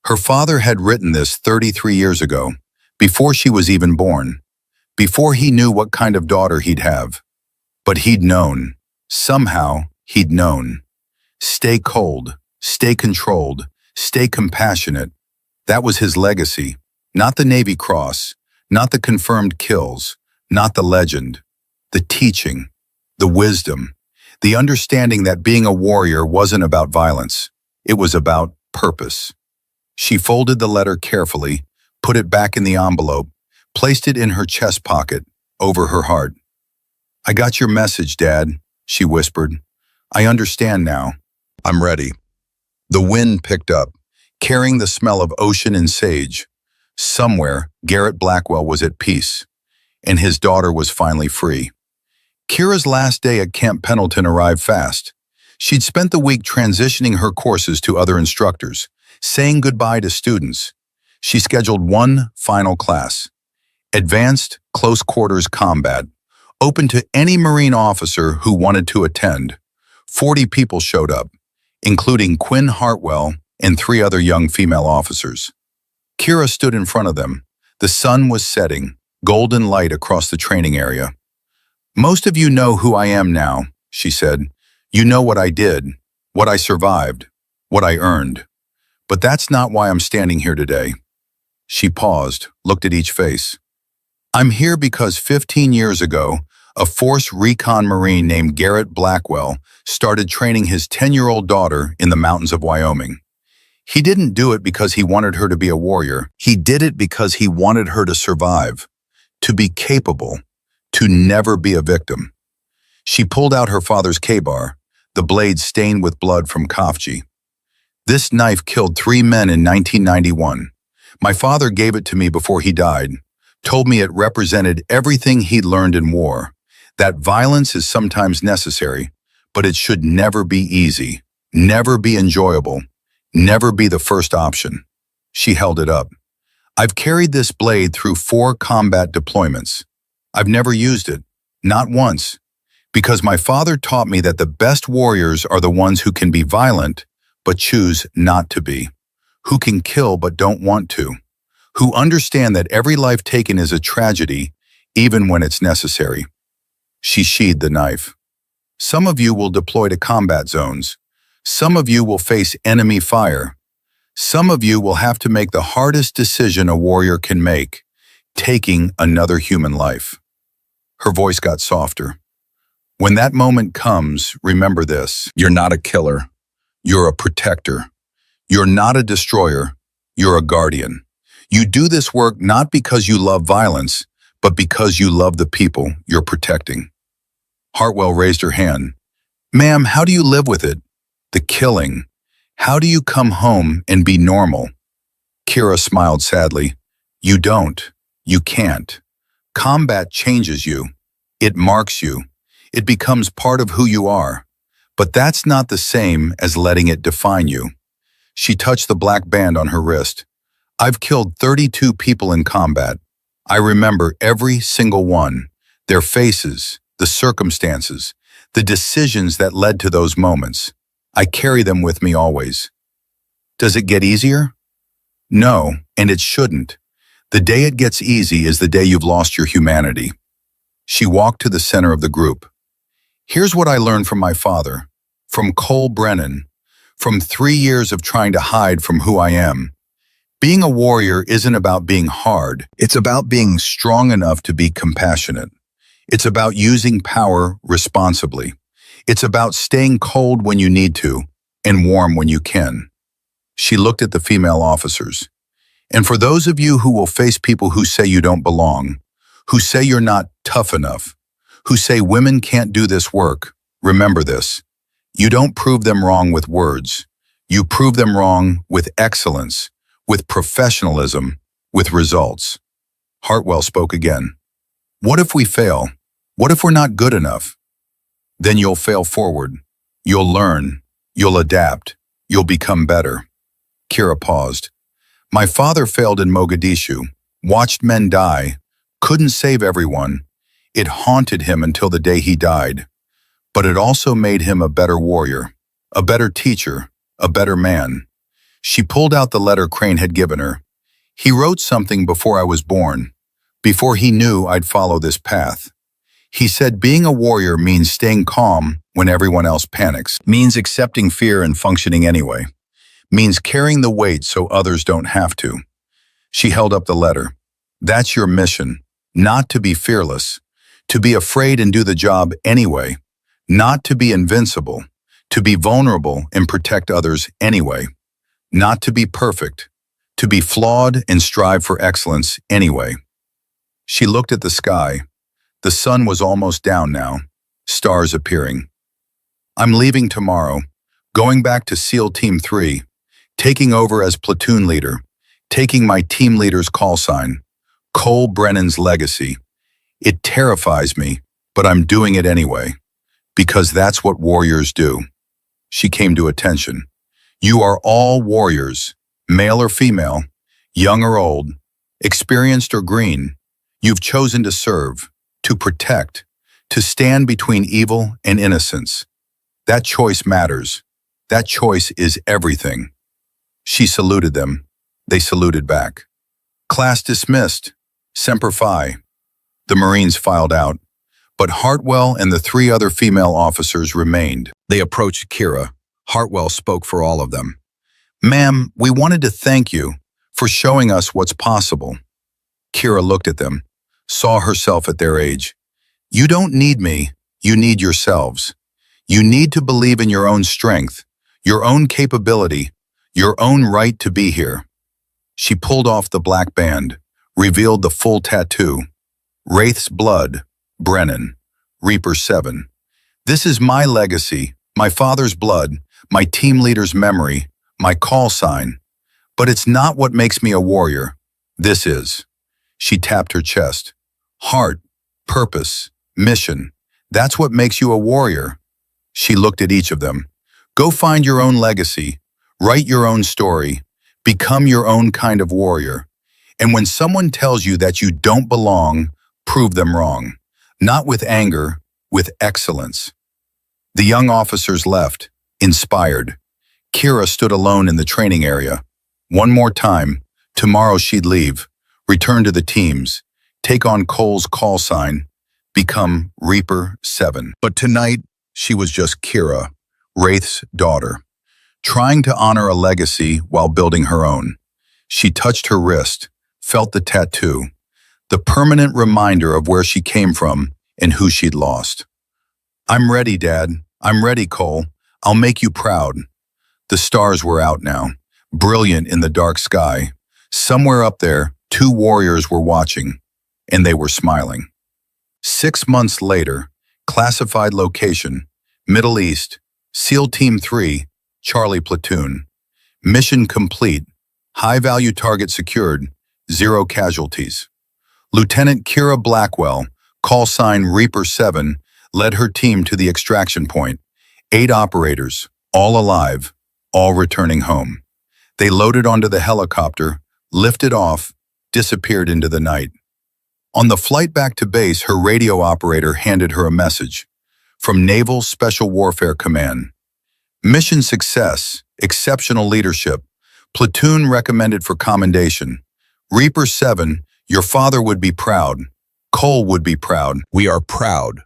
Her father had written this 33 years ago, before she was even born, before he knew what kind of daughter he'd have. But he'd known. Somehow, he'd known. Stay cold, stay controlled, stay compassionate. That was his legacy, not the Navy Cross, not the confirmed kills, not the legend. The teaching, the wisdom, the understanding that being a warrior wasn't about violence. It was about purpose. She folded the letter carefully, put it back in the envelope, placed it in her chest pocket, over her heart. I got your message, Dad, she whispered. I understand now. I'm ready. The wind picked up, carrying the smell of ocean and sage. Somewhere, Garrett Blackwell was at peace, and his daughter was finally free. Kira's last day at Camp Pendleton arrived fast. She'd spent the week transitioning her courses to other instructors, saying goodbye to students. She scheduled one final class, Advanced Close Quarters Combat, open to any Marine officer who wanted to attend. 40 people showed up, including Quinn Hartwell and 3 other young female officers. Kira stood in front of them. The sun was setting, golden light across the training area. Most of you know who I am now, she said. You know what I did, what I survived, what I earned. But that's not why I'm standing here today. She paused, looked at each face. I'm here because 15 years ago, A Force Recon Marine named Garrett Blackwell started training his 10-year-old daughter in the mountains of Wyoming. He didn't do it because he wanted her to be a warrior. He did it because he wanted her to survive, to be capable, to never be a victim. She pulled out her father's K-bar, the blade stained with blood from Kafji. This knife killed 3 men in 1991. My father gave it to me before he died, told me it represented everything he'd learned in war, that violence is sometimes necessary, but it should never be easy, never be enjoyable, never be the first option. She held it up. I've carried this blade through 4 combat deployments. I've never used it, not once, because my father taught me that the best warriors are the ones who can be violent, but choose not to be, who can kill but don't want to, who understand that every life taken is a tragedy, even when it's necessary. She sheathed the knife. Some of you will deploy to combat zones. Some of you will face enemy fire. Some of you will have to make the hardest decision a warrior can make, taking another human life. Her voice got softer. When that moment comes, remember this. You're not a killer. You're a protector. You're not a destroyer. You're a guardian. You do this work not because you love violence, but because you love the people you're protecting. Hartwell raised her hand. Ma'am, how do you live with it? The killing. How do you come home and be normal? Kira smiled sadly. You don't. You can't. Combat changes you. It marks you. It becomes part of who you are. But that's not the same as letting it define you. She touched the black band on her wrist. I've killed 32 people in combat. I remember every single one, their faces, the circumstances, the decisions that led to those moments. I carry them with me always. Does it get easier? No, and it shouldn't. The day it gets easy is the day you've lost your humanity. She walked to the center of the group. Here's what I learned from my father, from Cole Brennan, from 3 years of trying to hide from who I am. Being a warrior isn't about being hard. It's about being strong enough to be compassionate. It's about using power responsibly. It's about staying cold when you need to and warm when you can. She looked at the female officers. And for those of you who will face people who say you don't belong, who say you're not tough enough, who say women can't do this work, remember this. You don't prove them wrong with words. You prove them wrong with excellence, with professionalism, with results. Hartwell spoke again. What if we fail? What if we're not good enough? Then you'll fail forward. You'll learn. You'll adapt. You'll become better. Kira paused. My father failed in Mogadishu, watched men die, couldn't save everyone. It haunted him until the day he died. But it also made him a better warrior, a better teacher, a better man. She pulled out the letter Crane had given her. He wrote something before I was born, before he knew I'd follow this path. He said being a warrior means staying calm when everyone else panics, means accepting fear and functioning anyway, means carrying the weight so others don't have to. She held up the letter. That's your mission, not to be fearless, to be afraid and do the job anyway, not to be invincible, to be vulnerable and protect others anyway, not to be perfect, to be flawed and strive for excellence anyway. She looked at the sky. The sun was almost down now, stars appearing. I'm leaving tomorrow, going back to SEAL Team 3, taking over as platoon leader, taking my team leader's call sign, Cole Brennan's legacy. It terrifies me, but I'm doing it anyway, because that's what warriors do. She came to attention. You are all warriors, male or female, young or old, experienced or green. You've chosen to serve, to protect, to stand between evil and innocence. That choice matters. That choice is everything. She saluted them. They saluted back. Class dismissed. Semper Fi. The Marines filed out, but Hartwell and the 3 other female officers remained. They approached Kira. Hartwell spoke for all of them. Ma'am, we wanted to thank you for showing us what's possible. Kira looked at them, saw herself at their age. You don't need me, you need yourselves. You need to believe in your own strength, your own capability, your own right to be here. She pulled off the black band, revealed the full tattoo. Wraith's blood, Brennan, Reaper 7. This is my legacy, my father's blood, my team leader's memory, my call sign. But it's not what makes me a warrior. This is. She tapped her chest. Heart, purpose, mission. That's what makes you a warrior. She looked at each of them. Go find your own legacy. Write your own story. Become your own kind of warrior. And when someone tells you that you don't belong, prove them wrong. Not with anger, with excellence. The young officers left, inspired. Kira stood alone in the training area. One more time, tomorrow she'd leave, return to the teams, take on Cole's call sign, become Reaper 7. But tonight, she was just Kira, Wraith's daughter, trying to honor a legacy while building her own. She touched her wrist, felt the tattoo, the permanent reminder of where she came from and who she'd lost. I'm ready, Dad. I'm ready, Cole. I'll make you proud. The stars were out now, brilliant in the dark sky. Somewhere up there, 2 warriors were watching, and they were smiling. 6 months later, classified location, Middle East, SEAL Team 3, Charlie Platoon. Mission complete, high-value target secured, 0 casualties. Lieutenant Kira Blackwell, call sign Reaper 7, led her team to the extraction point. 8 operators, all alive, all returning home. They loaded onto the helicopter, lifted off, disappeared into the night. On the flight back to base, her radio operator handed her a message from Naval Special Warfare Command. Mission success, exceptional leadership, platoon recommended for commendation. Reaper 7, your father would be proud. Cole would be proud. We are proud.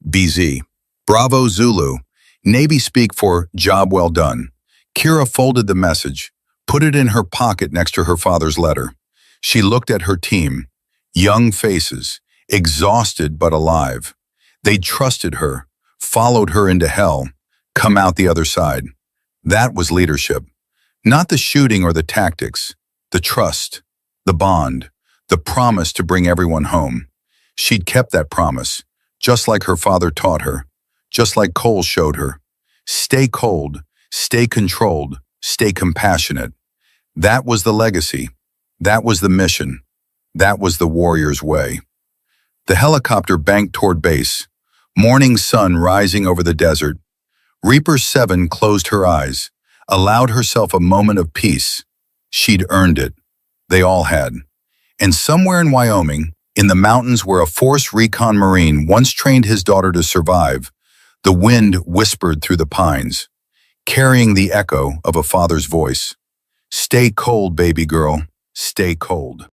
BZ. Bravo Zulu. Navy speak for job well done. Kira folded the message, put it in her pocket next to her father's letter. She looked at her team. Young faces, exhausted but alive. They trusted her, followed her into hell, come out the other side. That was leadership. Not the shooting or the tactics, the trust, the bond, the promise to bring everyone home. She'd kept that promise, just like her father taught her, just like Cole showed her. Stay cold, stay controlled, stay compassionate. That was the legacy. That was the mission. That was the warrior's way. The helicopter banked toward base, morning sun rising over the desert. Reaper 7 closed her eyes, allowed herself a moment of peace. She'd earned it. They all had. And somewhere in Wyoming, in the mountains where a Force Recon Marine once trained his daughter to survive, the wind whispered through the pines, carrying the echo of a father's voice. Stay cold, baby girl. Stay cold.